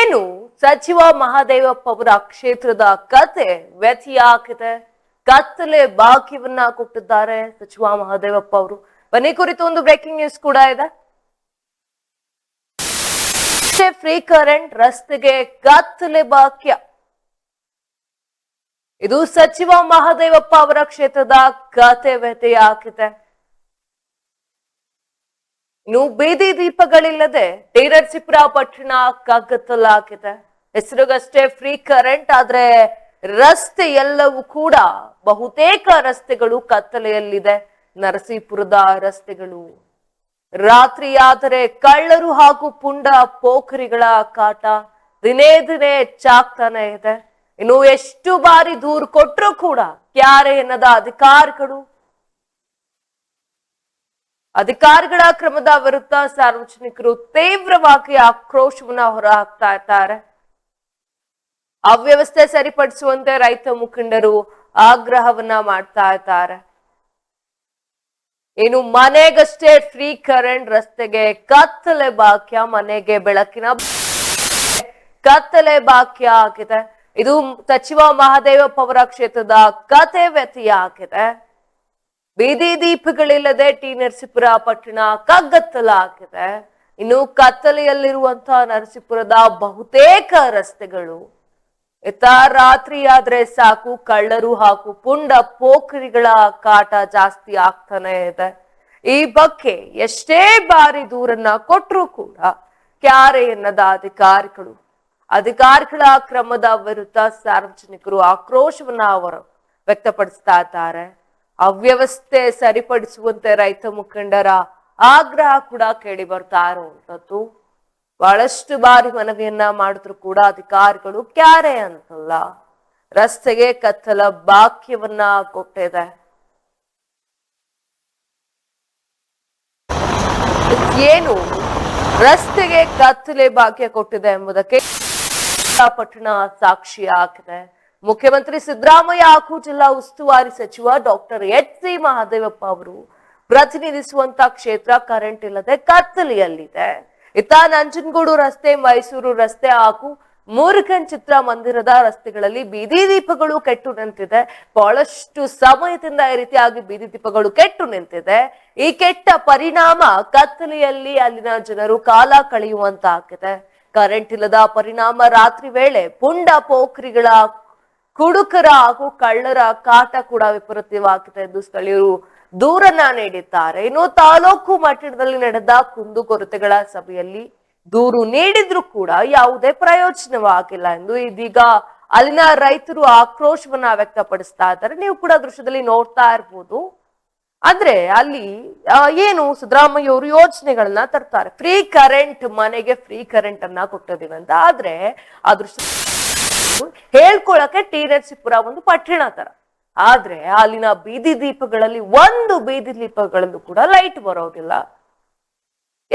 ಏನು ಸಚಿವ ಮಹದೇವಪ್ಪ ಅವರ ಕ್ಷೇತ್ರದ ಕತೆ ವ್ಯಥೆಯಾಗಿದೆ. ಕತ್ತಲೆ ಬಾಕಿಯನ್ನ ಕೊಟ್ಟಿದ್ದಾರೆ ಸಚಿವ ಮಹದೇವಪ್ಪ ಅವರು. ಬನ್ನಿ ಕುರಿತು ಒಂದು ಬ್ರೇಕಿಂಗ್ ನ್ಯೂಸ್ ಕೂಡ ಇದೆ. ಫ್ರೀ ಕರೆಂಟ್ ರಸ್ತೆಗೆ ಕತ್ತಲೆ ಬಾಕ್ಯ. ಇದು ಸಚಿವ ಮಹದೇವಪ್ಪ ಅವರ ಕ್ಷೇತ್ರದ ಕತೆ ವ್ಯಥೆಯಾಗಿದೆ. ಇನ್ನು ಬೀದಿ ದೀಪಗಳಿಲ್ಲದೆ ಟಿ ನರಸೀಪುರ ಪಟ್ಟಣ ಕಗ್ಗತ್ತಲಾಗಿದೆ. ಹೆಸರಿಗಷ್ಟೇ ಫ್ರೀ ಕರೆಂಟ್, ಆದ್ರೆ ರಸ್ತೆ ಎಲ್ಲವೂ ಕೂಡ ಬಹುತೇಕ ರಸ್ತೆಗಳು ಕತ್ತಲೆಯಲ್ಲಿದೆ. ನರಸೀಪುರದ ರಸ್ತೆಗಳು ರಾತ್ರಿಯಾದರೆ ಕಳ್ಳರು ಹಾಗೂ ಪುಂಡ ಪೋಖರಿಗಳ ಕಾಟ ದಿನೇ ದಿನೇ ಹೆಚ್ಚಾಗ್ತಾನೆ ಇದೆ. ಇನ್ನು ಎಷ್ಟು ಬಾರಿ ದೂರು ಕೊಟ್ಟರು ಕೂಡ ಕ್ಯಾರೆ ಎನ್ನದ ಅಧಿಕಾರಿಗಳ ಕ್ರಮದ ವಿರುದ್ಧ ಸಾರ್ವಜನಿಕರು ತೀವ್ರವಾಗಿ ಆಕ್ರೋಶವನ್ನ ಹೊರಹಾಕ್ತಾ ಇದ್ದಾರೆ. ಅವ್ಯವಸ್ಥೆ ಸರಿಪಡಿಸುವಂತೆ ರೈತ ಮುಖಂಡರು ಆಗ್ರಹವನ್ನ ಮಾಡ್ತಾ ಇದ್ದಾರೆ. ಇನ್ನು ಮನೆಗಷ್ಟೇ ಫ್ರೀ ಕರೆಂಟ್, ರಸ್ತೆಗೆ ಕತ್ತಲೆ ಬಾಕ್ಯ, ಮನೆಗೆ ಬೆಳಕಿನ ಕತ್ತಲೆ ಬಾಕ್ಯ ಆಗಿದೆ. ಇದು ಸಚಿವ ಮಹದೇವಪ್ಪ ಅವರ ಕ್ಷೇತ್ರದ ಕತೆ ವ್ಯಥೆಯಾಗಿದೆ. ಬೀದಿ ದೀಪಗಳಿಲ್ಲದೆ ಟಿ ನರಸೀಪುರ ಪಟ್ಟಣ ಕಗ್ಗತ್ತಲಾಗಿದೆ. ಇನ್ನು ಕತ್ತಲೆಯಲ್ಲಿರುವಂತಹ ನರಸೀಪುರದ ಬಹುತೇಕ ರಸ್ತೆಗಳು ರಾತ್ರಿ ಆದ್ರೆ ಸಾಕು ಕಳ್ಳರು ಹಾಗೂ ಪುಂಡ ಪೋಖರಿಗಳ ಕಾಟ ಜಾಸ್ತಿ ಆಗ್ತಾನೆ ಇದೆ. ಈ ಬಗ್ಗೆ ಎಷ್ಟೇ ಬಾರಿ ದೂರನ್ನ ಕೊಟ್ಟರು ಕೂಡ ಕ್ಯಾರೆ ಎನ್ನದ ಅಧಿಕಾರಿಗಳ ಕ್ರಮದ ವಿರುದ್ಧ ಸಾರ್ವಜನಿಕರು ಆಕ್ರೋಶವನ್ನ ಅವರು ವ್ಯಕ್ತಪಡಿಸ್ತಾ ಇದ್ದಾರೆ. ಅವ್ಯವಸ್ಥೆ ಸರಿಪಡಿಸುವಂತೆ ರೈತ ಮುಖಂಡರ ಆಗ್ರಹ ಕೂಡ ಕೇಳಿ ಬರ್ತಾ ಇರುವಂತದ್ದು. ಬಹಳಷ್ಟು ಬಾರಿ ಮನವಿಯನ್ನ ಮಾಡಿದ್ರು ಕೂಡ ಅಧಿಕಾರಿಗಳು ಕ್ಯಾರೆ ಅಂತಲ್ಲ, ರಸ್ತೆಗೆ ಕತ್ತಲ ಬಾಕ್ಯವನ್ನ ಕೊಟ್ಟಿದೆ. ಏನು ರಸ್ತೆಗೆ ಕತ್ತಲೆ ಬಾಕ್ಯ ಕೊಟ್ಟಿದೆ ಎಂಬುದಕ್ಕೆ ಪಟ್ಟಣ ಸಾಕ್ಷಿಯಾಗಿದೆ. ಮುಖ್ಯಮಂತ್ರಿ ಸಿದ್ದರಾಮಯ್ಯ ಹಾಗೂ ಜಿಲ್ಲಾ ಉಸ್ತುವಾರಿ ಸಚಿವ ಡಾಕ್ಟರ್ ಎಚ್.ಸಿ. ಮಹದೇವಪ್ಪ ಅವರು ಪ್ರತಿನಿಧಿಸುವಂತ ಕ್ಷೇತ್ರ ಕರೆಂಟ್ ಇಲ್ಲದೆ ಕತ್ತಲೆಯಲ್ಲಿದೆ. ಇತ್ತ ನಂಜನಗೂಡು ರಸ್ತೆ, ಮೈಸೂರು ರಸ್ತೆ ಹಾಗೂ ಮುರುಗನ್ ಚಿತ್ರ ಮಂದಿರದ ರಸ್ತೆಗಳಲ್ಲಿ ಬೀದಿ ದೀಪಗಳು ಕೆಟ್ಟು ನಿಂತಿದೆ. ಬಹಳಷ್ಟು ಸಮಯದಿಂದ ಈ ರೀತಿಯಾಗಿ ಬೀದಿ ದೀಪಗಳು ಕೆಟ್ಟು ನಿಂತಿದೆ. ಈ ಕೆಟ್ಟ ಪರಿಣಾಮ ಕತ್ತಲೆಯಲ್ಲಿ ಅಲ್ಲಿನ ಜನರು ಕಾಲ ಕಳೆಯುವಂತಾಗಿದೆ. ಕರೆಂಟ್ ಇಲ್ಲದ ಪರಿಣಾಮ ರಾತ್ರಿ ವೇಳೆ ಪುಂಡ ಪೋಖರಿಗಳ, ಕುಡುಕರ ಹಾಗೂ ಕಳ್ಳರ ಕಾಟ ಕೂಡ ವಿಪರೀತವಾಗಿದೆ ಎಂದು ಸ್ಥಳೀಯರು ದೂರನ್ನ ನೀಡಿದ್ದಾರೆ. ಇನ್ನು ತಾಲೂಕು ಮಟ್ಟದಲ್ಲಿ ನಡೆದ ಕುಂದುಕೊರತೆಗಳ ಸಭೆಯಲ್ಲಿ ದೂರು ನೀಡಿದ್ರು ಕೂಡ ಯಾವುದೇ ಪ್ರಯೋಜನವಾಗಿಲ್ಲ ಎಂದು ಇದೀಗ ಅಲ್ಲಿನ ರೈತರು ಆಕ್ರೋಶವನ್ನ ವ್ಯಕ್ತಪಡಿಸ್ತಾ ಇದ್ದಾರೆ. ನೀವು ಕೂಡ ದೃಶ್ಯದಲ್ಲಿ ನೋಡ್ತಾ ಇರ್ಬೋದು. ಅಂದ್ರೆ ಅಲ್ಲಿ ಏನು ಸಿದ್ದರಾಮಯ್ಯ ಅವರು ಯೋಜನೆಗಳನ್ನ ತರ್ತಾರೆ. ಫ್ರೀ ಕರೆಂಟ್, ಮನೆಗೆ ಫ್ರೀ ಕರೆಂಟ್ ಅನ್ನ ಕೊಟ್ಟಿದೀವಿ ಅಂತ. ಆದ್ರೆ ಆ ದೃಶ್ಯ ಹೇಳ್ಕೊಳಕ್ಕೆ ಟಿ ನರಸೀಪುರ ಒಂದು ಪಟ್ಟಣ ತರ, ಆದ್ರೆ ಅಲ್ಲಿನ ಬೀದಿ ದೀಪಗಳಲ್ಲಿ ಒಂದು ಬೀದಿ ದೀಪಗಳಲ್ಲೂ ಕೂಡ ಲೈಟ್ ಬರೋದಿಲ್ಲ.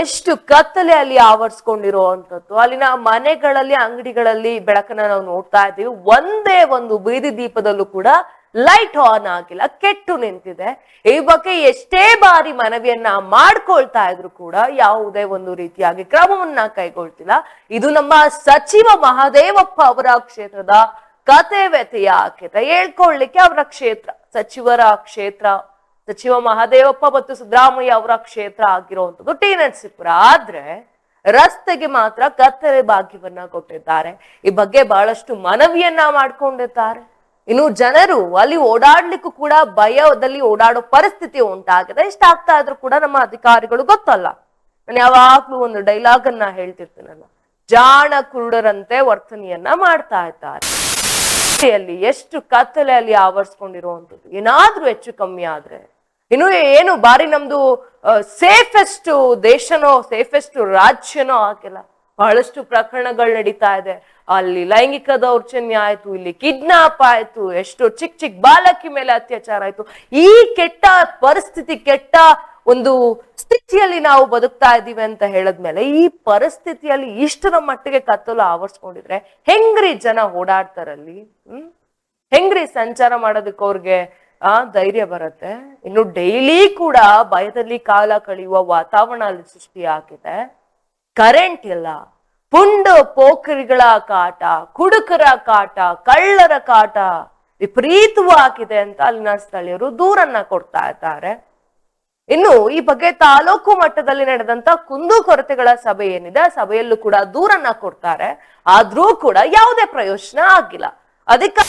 ಎಷ್ಟು ಕತ್ತಲೆ ಅಲ್ಲಿ ಆವರಿಸ್ಕೊಂಡಿರುವಂತದ್ದು. ಅಲ್ಲಿನ ಮನೆಗಳಲ್ಲಿ, ಅಂಗಡಿಗಳಲ್ಲಿ ಬೆಳಕನ್ನ ನಾವು ನೋಡ್ತಾ ಇದ್ದೀವಿ. ಒಂದೇ ಒಂದು ಬೀದಿ ದೀಪದಲ್ಲೂ ಕೂಡ ಲೈಟ್ ಆನ್ ಆಗಿಲ್ಲ, ಕೆಟ್ಟು ನಿಂತಿದೆ. ಈ ಬಗ್ಗೆ ಎಷ್ಟೇ ಬಾರಿ ಮನವಿಯನ್ನ ಮಾಡ್ಕೊಳ್ತಾ ಇದ್ರು ಕೂಡ ಯಾವುದೇ ಒಂದು ರೀತಿಯಾಗಿ ಕ್ರಮವನ್ನ ಕೈಗೊಳ್ತಿಲ್ಲ. ಇದು ನಮ್ಮ ಸಚಿವ ಮಹದೇವಪ್ಪ ಅವರ ಕ್ಷೇತ್ರದ ಕತೆ ವ್ಯಥೆಯಾಗಿದೆ. ಹೇಳ್ಕೊಳ್ಳಿಕ್ಕೆ ಅವರ ಕ್ಷೇತ್ರ, ಸಚಿವರ ಕ್ಷೇತ್ರ, ಸಚಿವ ಮಹದೇವಪ್ಪ ಮತ್ತು ಸಿದ್ದರಾಮಯ್ಯ ಅವರ ಕ್ಷೇತ್ರ ಆಗಿರುವಂತದ್ದು ಟಿ ನರಸೀಪುರ. ಆದ್ರೆ ರಸ್ತೆಗೆ ಮಾತ್ರ ಕತ್ತಲೆ ಭಾಗ್ಯವನ್ನ ಕೊಟ್ಟಿದ್ದಾರೆ. ಈ ಬಗ್ಗೆ ಬಹಳಷ್ಟು ಮನವಿಯನ್ನ ಮಾಡ್ಕೊಂಡಿದ್ದಾರೆ. ಇನ್ನು ಜನರು ಅಲ್ಲಿ ಓಡಾಡ್ಲಿಕ್ಕೂ ಕೂಡ ಭಯದಲ್ಲಿ ಓಡಾಡೋ ಪರಿಸ್ಥಿತಿ ಉಂಟಾಗಿದೆ. ಇಷ್ಟಾಗ್ತಾ ಇದ್ರು ಕೂಡ ನಮ್ಮ ಅಧಿಕಾರಿಗಳು ಗೊತ್ತಲ್ಲ, ನಾನು ಯಾವಾಗ್ಲೂ ಒಂದು ಡೈಲಾಗ್ ಅನ್ನ ಹೇಳ್ತಿರ್ತೀನಲ್ಲ, ಜಾಣ ಕುರುಡರಂತೆ ವರ್ತನೆಯನ್ನ ಮಾಡ್ತಾ ಇದ್ದಾರೆ. ಎಷ್ಟು ಕತ್ತಲೆ ಅಲ್ಲಿ ಆವರಿಸ್ಕೊಂಡಿರುವಂಥದ್ದು. ಏನಾದ್ರೂ ಹೆಚ್ಚು ಕಮ್ಮಿ ಆದ್ರೆ ಇನ್ನು ಏನು ಬಾರಿ ನಮ್ದು ಸೇಫೆಸ್ಟ್ ದೇಶನೋ ಸೇಫೆಸ್ಟ್ ರಾಜ್ಯನೋ ಆಗಿಲ್ಲ. ಬಹಳಷ್ಟು ಪ್ರಕರಣಗಳು ನಡೀತಾ ಇದೆ. ಅಲ್ಲಿ ಲೈಂಗಿಕ ದೌರ್ಜನ್ಯ ಆಯ್ತು, ಇಲ್ಲಿ ಕಿಡ್ನಾಪ್ ಆಯ್ತು, ಎಷ್ಟು ಚಿಕ್ಕ ಚಿಕ್ಕ ಬಾಲಕಿ ಮೇಲೆ ಅತ್ಯಾಚಾರ ಆಯ್ತು. ಈ ಕೆಟ್ಟ ಪರಿಸ್ಥಿತಿ, ಕೆಟ್ಟ ಒಂದು ಸ್ಥಿತಿಯಲ್ಲಿ ನಾವು ಬದುಕ್ತಾ ಇದ್ದೀವಿ ಅಂತ ಹೇಳದ್ಮೇಲೆ ಈ ಪರಿಸ್ಥಿತಿಯಲ್ಲಿ ಇಷ್ಟರ ಮಟ್ಟಿಗೆ ಕತ್ತಲು ಆವರಿಸ್ಕೊಂಡಿದ್ರೆ ಹೆಂಗ್ರಿ ಜನ ಓಡಾಡ್ತಾರಲ್ಲಿ? ಹೆಂಗ್ರಿ ಸಂಚಾರ ಮಾಡೋದಕ್ಕೆ ಅವ್ರಿಗೆ ಧೈರ್ಯ ಬರುತ್ತೆ? ಇನ್ನು ಡೈಲಿ ಕೂಡ ಭಯದಲ್ಲಿ ಕಾಲ ಕಳೆಯುವ ವಾತಾವರಣ ಅಲ್ಲಿ ಸೃಷ್ಟಿ ಆಗಿದೆ. ಕರೆಂಟ್ ಇಲ್ಲ, ಪುಂಡ ಪೋಖರಿಗಳ ಕಾಟ, ಕುಡುಕರ ಕಾಟ, ಕಳ್ಳರ ಕಾಟ ವಿಪರೀತವಾಗಿದೆ ಅಂತ ಅಲ್ಲಿನ ಸ್ಥಳೀಯರು ದೂರನ್ನ ಕೊಡ್ತಾ ಇದ್ದಾರೆ. ಇನ್ನು ಈ ಬಗ್ಗೆ ತಾಲೂಕು ಮಟ್ಟದಲ್ಲಿ ನಡೆದಂತ ಕುಂದುಕೊರತೆಗಳ ಸಭೆ ಏನಿದೆ ಆ ಸಭೆಯಲ್ಲೂ ಕೂಡ ದೂರನ್ನ ಕೊಡ್ತಾರೆ. ಆದ್ರೂ ಕೂಡ ಯಾವುದೇ ಪ್ರಯೋಜನ ಆಗಿಲ್ಲ. ಅದಕ್ಕೆ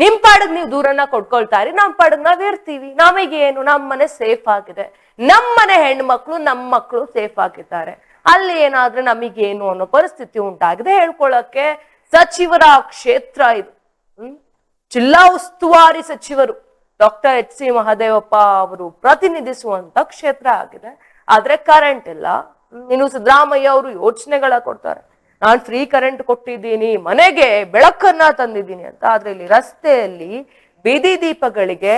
ನಿಮ್ ಪಾಡಿಗೆ ನೀವು ದೂರನ್ನ ಕೊಡ್ಕೊಳ್ತಾರಿ, ನಮ್ ಪಾಡಿಗೆ ನಾವ್ ಇರ್ತೀವಿ, ನಮಗೇನು, ನಮ್ಮ ಮನೆ ಸೇಫ್ ಆಗಿದೆ, ನಮ್ಮನೆ ಹೆಣ್ಮಕ್ಳು ನಮ್ಮ ಮಕ್ಕಳು ಸೇಫ್ ಆಗಿದ್ದಾರೆ, ಅಲ್ಲಿ ಏನಾದ್ರೆ ನಮಗೇನು ಅನ್ನೋ ಪರಿಸ್ಥಿತಿ ಉಂಟಾಗಿದೆ. ಹೇಳ್ಕೊಳ್ಳಕ್ಕೆ ಸಚಿವರ ಕ್ಷೇತ್ರ ಇದು. ಜಿಲ್ಲಾ ಉಸ್ತುವಾರಿ ಸಚಿವರು ಡಾಕ್ಟರ್ ಎಚ್.ಸಿ. ಮಹದೇವಪ್ಪ ಅವರು ಪ್ರತಿನಿಧಿಸುವಂತ ಕ್ಷೇತ್ರ ಆಗಿದೆ. ಆದ್ರೆ ಕರೆಂಟ್ ಇಲ್ಲ. ಇನ್ನು ಸಿದ್ದರಾಮಯ್ಯ ಅವರು ಯೋಚನೆಗಳ ಕೊಡ್ತಾರೆ, ನಾನು ಫ್ರೀ ಕರೆಂಟ್ ಕೊಟ್ಟಿದ್ದೀನಿ, ಮನೆಗೆ ಬೆಳಕನ್ನ ತಂದಿದ್ದೀನಿ ಅಂತ. ಆದ್ರೆ ಇಲ್ಲಿ ರಸ್ತೆಯಲ್ಲಿ ಬೀದಿ ದೀಪಗಳಿಗೆ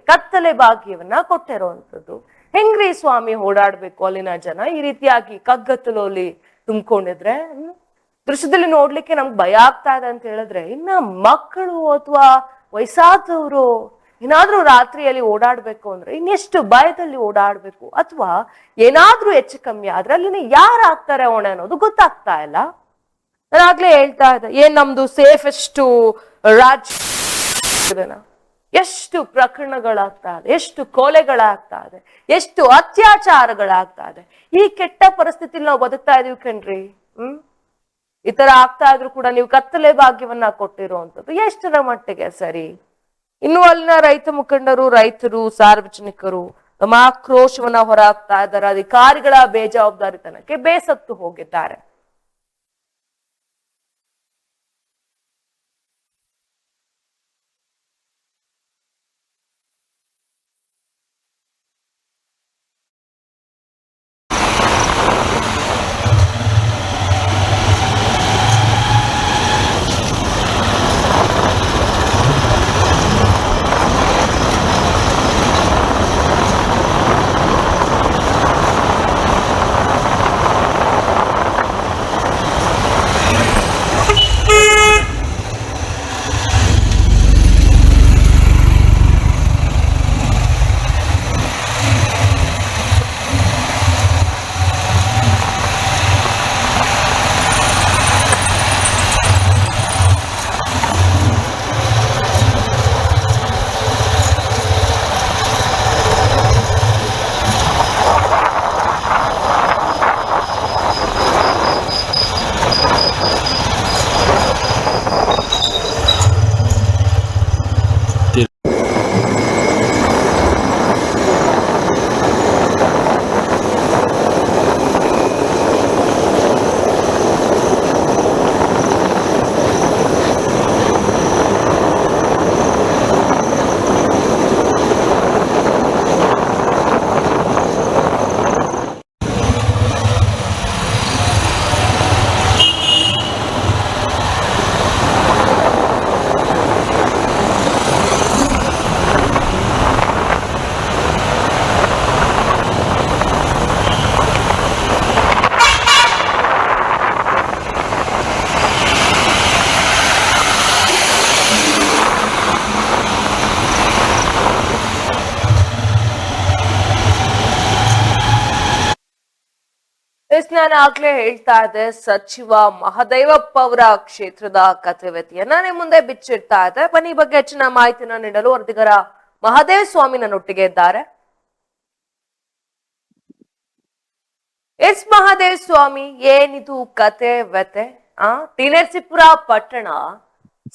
ಕತ್ತಲೆ ಭಾಗ್ಯವನ್ನ ಕೊಟ್ಟಿರುವಂತದ್ದು. ಹೆಂಗ್ರಿ ಸ್ವಾಮಿ ಓಡಾಡ್ಬೇಕು ಅಲ್ಲಿನ ಜನ ಈ ರೀತಿಯಾಗಿ ಕಗ್ಗತ್ತಲಲ್ಲಿ ತುಂಬಿಕೊಂಡಿದ್ರೆ? ದೃಶ್ಯದಲ್ಲಿ ನೋಡ್ಲಿಕ್ಕೆ ನಮ್ಗೆ ಭಯ ಆಗ್ತಾ ಇದೆ ಅಂತ ಹೇಳಿದ್ರೆ, ಇನ್ನ ಮಕ್ಕಳು ಅಥವಾ ವಯಸ್ಸಾದವರು ಏನಾದ್ರೂ ರಾತ್ರಿಯಲ್ಲಿ ಓಡಾಡ್ಬೇಕು ಅಂದ್ರೆ ಇನ್ನೆಷ್ಟು ಭಯದಲ್ಲಿ ಓಡಾಡ್ಬೇಕು, ಅಥವಾ ಏನಾದ್ರೂ ಹೆಚ್ಚು ಕಮ್ಮಿ ಆದ್ರೆ ಅಲ್ಲಿನ ಯಾರು ಆಗ್ತಾರೆ ಹೊಣೆ ಅನ್ನೋದು ಗೊತ್ತಾಗ್ತಾ ಇಲ್ಲ. ನಾನಾಗ್ಲೇ ಹೇಳ್ತಾ ಇದ್ದೆ, ಏನ್ ನಮ್ದು ಸೇಫೆಸ್ಟ್ ರಾಜ್ಯ, ಎಷ್ಟು ಪ್ರಕರಣಗಳಾಗ್ತಾ ಇದೆ, ಎಷ್ಟು ಕೊಲೆಗಳಾಗ್ತಾ ಇದೆ, ಎಷ್ಟು ಅತ್ಯಾಚಾರಗಳಾಗ್ತಾ ಇದೆ. ಈ ಕೆಟ್ಟ ಪರಿಸ್ಥಿತಿಲಿ ನಾವು ಬದುಕ್ತಾ ಇದೀವಿ ಕಣ್ರಿ. ಈ ತರ ಆಗ್ತಾ ಇದ್ರು ಕೂಡ ನೀವು ಕತ್ತಲೆ ಭಾಗ್ಯವನ್ನ ಕೊಟ್ಟಿರುವಂತದ್ದು ಎಷ್ಟರ ಮಟ್ಟಿಗೆ ಸರಿ? ಇನ್ನು ಅಲ್ಲಿನ ರೈತ ಮುಖಂಡರು, ರೈತರು, ಸಾರ್ವಜನಿಕರು ತಮ್ಮ ಆಕ್ರೋಶವನ್ನ ಹೊರಹಾಕ್ತಾ ಇದ್ದಾರೆ. ಅಧಿಕಾರಿಗಳ ಬೇಜವಾಬ್ದಾರಿತನಕ್ಕೆ ಬೇಸತ್ತು ಹೋಗಿದ್ದಾರೆ. ನಾನು ಆಗ್ಲೇ ಹೇಳ್ತಾ ಇದ್ದೆ, ಸಚಿವ ಮಹದೇವಪ್ಪ ಅವರ ಕ್ಷೇತ್ರದ ಕಥೆವತಿಯನ್ನ ನಿಮ್ಮ ಮುಂದೆ ಬಿಚ್ಚಿಡ್ತಾ ಇದೆ. ಬನ್ನಿ ಈ ಬಗ್ಗೆ ಹೆಚ್ಚಿನ ಮಾಹಿತಿನ ನೀಡಲು ವರದಿಗಾರ ಮಹದೇವ ಸ್ವಾಮಿ ನನ್ನೊಟ್ಟಿಗೆ ಇದ್ದಾರೆ. ಎಸ್ ಮಹದೇವ ಸ್ವಾಮಿ, ಏನಿದು ಕತೆ ವ್ಯತೆ? ಟಿ.ನರಸೀಪುರ ಪಟ್ಟಣ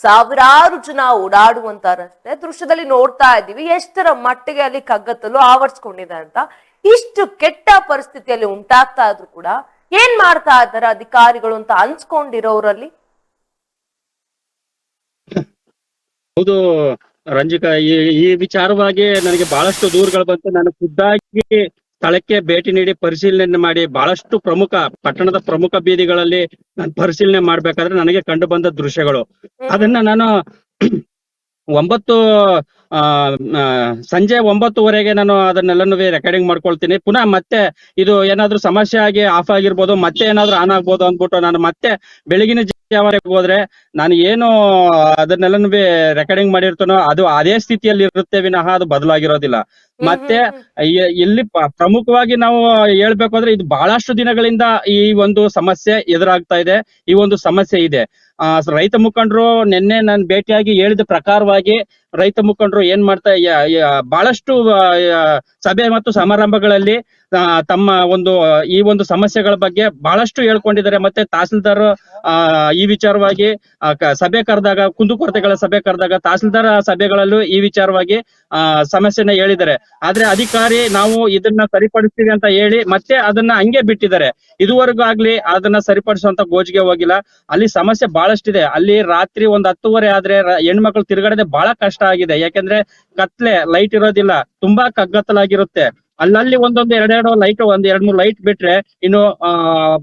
ಸಾವಿರಾರು ಜನ ಓಡಾಡುವಂತ ರಸ್ತೆ. ದೃಶ್ಯದಲ್ಲಿ ನೋಡ್ತಾ ಇದ್ದೀವಿ ಎಷ್ಟರ ಮಟ್ಟಿಗೆ ಅಲ್ಲಿ ಕಗ್ಗತ್ತಲು ಆವರಿಸ್ಕೊಂಡಿದೆ ಅಂತ. ಇಷ್ಟು ಕೆಟ್ಟ ಪರಿಸ್ಥಿತಿಯಲ್ಲಿ ಉಂಟಾಗ್ತಾ ಇದ್ರು ಕೂಡ ಏನ್ ಮಾಡ್ತಾ ಇದ್ದಾರೆ ಅಧಿಕಾರಿಗಳು ಅಂತ ಅನ್ಸ್ಕೊಂಡಿರೋರಲ್ಲಿ? ಹೌದು ರಂಜಿಕಾ, ಈ ವಿಚಾರವಾಗಿ ನನಗೆ ಬಹಳಷ್ಟು ದೂರುಗಳು ಬಂತು. ನಾನು ಖುದ್ದಾಗಿ ಸ್ಥಳಕ್ಕೆ ಭೇಟಿ ನೀಡಿ ಪರಿಶೀಲನೆ ಮಾಡಿ ಬಹಳಷ್ಟು ಪಟ್ಟಣದ ಪ್ರಮುಖ ಬೀದಿಗಳಲ್ಲಿ ನಾನು ಪರಿಶೀಲನೆ ಮಾಡ್ಬೇಕಾದ್ರೆ ನನಗೆ ಕಂಡು ಬಂದ ದೃಶ್ಯಗಳು, ಅದನ್ನ ನಾನು ಸಂಜೆ 9:00ವರೆಗೆ ನಾನು ಅದನ್ನೆಲ್ಲನೂ ರೆಕಾರ್ಡಿಂಗ್ ಮಾಡ್ಕೊಳ್ತೀನಿ. ಪುನಃ ಮತ್ತೆ ಇದು ಏನಾದ್ರೂ ಸಮಸ್ಯೆ ಆಗಿ ಆಫ್ ಆಗಿರ್ಬೋದು, ಮತ್ತೆ ಏನಾದ್ರೂ ಆನ್ ಆಗ್ಬೋದು ಅಂದ್ಬಿಟ್ಟು ನಾನು ಮತ್ತೆ ಬೆಳಗಿನ ಜಾವವರೆಗೆ ಹೋದ್ರೆ ನಾನು ಏನು ಅದನ್ನೆಲ್ಲನೂ ರೆಕಾರ್ಡಿಂಗ್ ಮಾಡಿರ್ತಾನೋ ಅದು ಅದೇ ಸ್ಥಿತಿಯಲ್ಲಿ ಇರುತ್ತೆ ವಿನಃ ಅದು ಬದಲಾಗಿರೋದಿಲ್ಲ. ಮತ್ತೆ ಇಲ್ಲಿ ಪ್ರಮುಖವಾಗಿ ನಾವು ಹೇಳ್ಬೇಕು ಅಂದ್ರೆ ಇದು ಬಹಳಷ್ಟು ದಿನಗಳಿಂದ ಈ ಒಂದು ಸಮಸ್ಯೆ ಎದುರಾಗ್ತಾ ಇದೆ. ಈ ಒಂದು ಸಮಸ್ಯೆ ಇದೆ. ರೈತ ಮುಖಂಡರು ನಿನ್ನೆ ನಾನು ಭೇಟಿಯಾಗಿ ಹೇಳಿದ ಪ್ರಕಾರವಾಗಿ ರೈತ ಮುಖಂಡರು ಏನ್ ಮಾಡ್ತಾ ಬಹಳಷ್ಟು ಸಭೆ ಮತ್ತು ಸಮಾರಂಭಗಳಲ್ಲಿ ತಮ್ಮ ಒಂದು ಈ ಒಂದು ಸಮಸ್ಯೆಗಳ ಬಗ್ಗೆ ಬಹಳಷ್ಟು ಹೇಳ್ಕೊಂಡಿದ್ದಾರೆ. ಮತ್ತೆ ತಹಸೀಲ್ದಾರ್ ಈ ವಿಚಾರವಾಗಿ ಸಭೆ ಕರೆದಾಗ, ಕುಂದುಕೊರತೆಗಳ ಸಭೆ ಕರೆದಾಗ ತಹಸೀಲ್ದಾರ್ ಸಭೆಗಳಲ್ಲೂ ಈ ವಿಚಾರವಾಗಿ ಸಮಸ್ಯೆನ ಹೇಳಿದ್ದಾರೆ. ಆದ್ರೆ ಅಧಿಕಾರಿ ನಾವು ಇದನ್ನ ಸರಿಪಡಿಸ್ತೀವಿ ಅಂತ ಹೇಳಿ ಮತ್ತೆ ಅದನ್ನ ಹಂಗೆ ಬಿಟ್ಟಿದ್ದಾರೆ. ಇದುವರೆಗೂ ಆಗ್ಲಿ ಅದನ್ನ ಸರಿಪಡಿಸುವಂತ ಗೋಜಿಗೆ ಹೋಗಿಲ್ಲ. ಅಲ್ಲಿ ಸಮಸ್ಯೆ ಬಹಳಷ್ಟಿದೆ. ಅಲ್ಲಿ ರಾತ್ರಿ 10:30 ಆದ್ರೆ ಹೆಣ್ಮಕ್ಳು ತಿರುಗಾಡದೆ ಬಹಳ ಕಷ್ಟ ಆಗಿದೆ. ಯಾಕೆಂದ್ರೆ ಕತ್ಲೆ, ಲೈಟ್ ಇರೋದಿಲ್ಲ, ತುಂಬಾ ಕಗ್ಗತ್ತಲಾಗಿರುತ್ತೆ. ಅಲ್ಲಲ್ಲಿ ಒಂದೊಂದು ಎರಡೆರಡು ಲೈಟ್, 2-3 ಲೈಟ್ ಬಿಟ್ರೆ ಇನ್ನು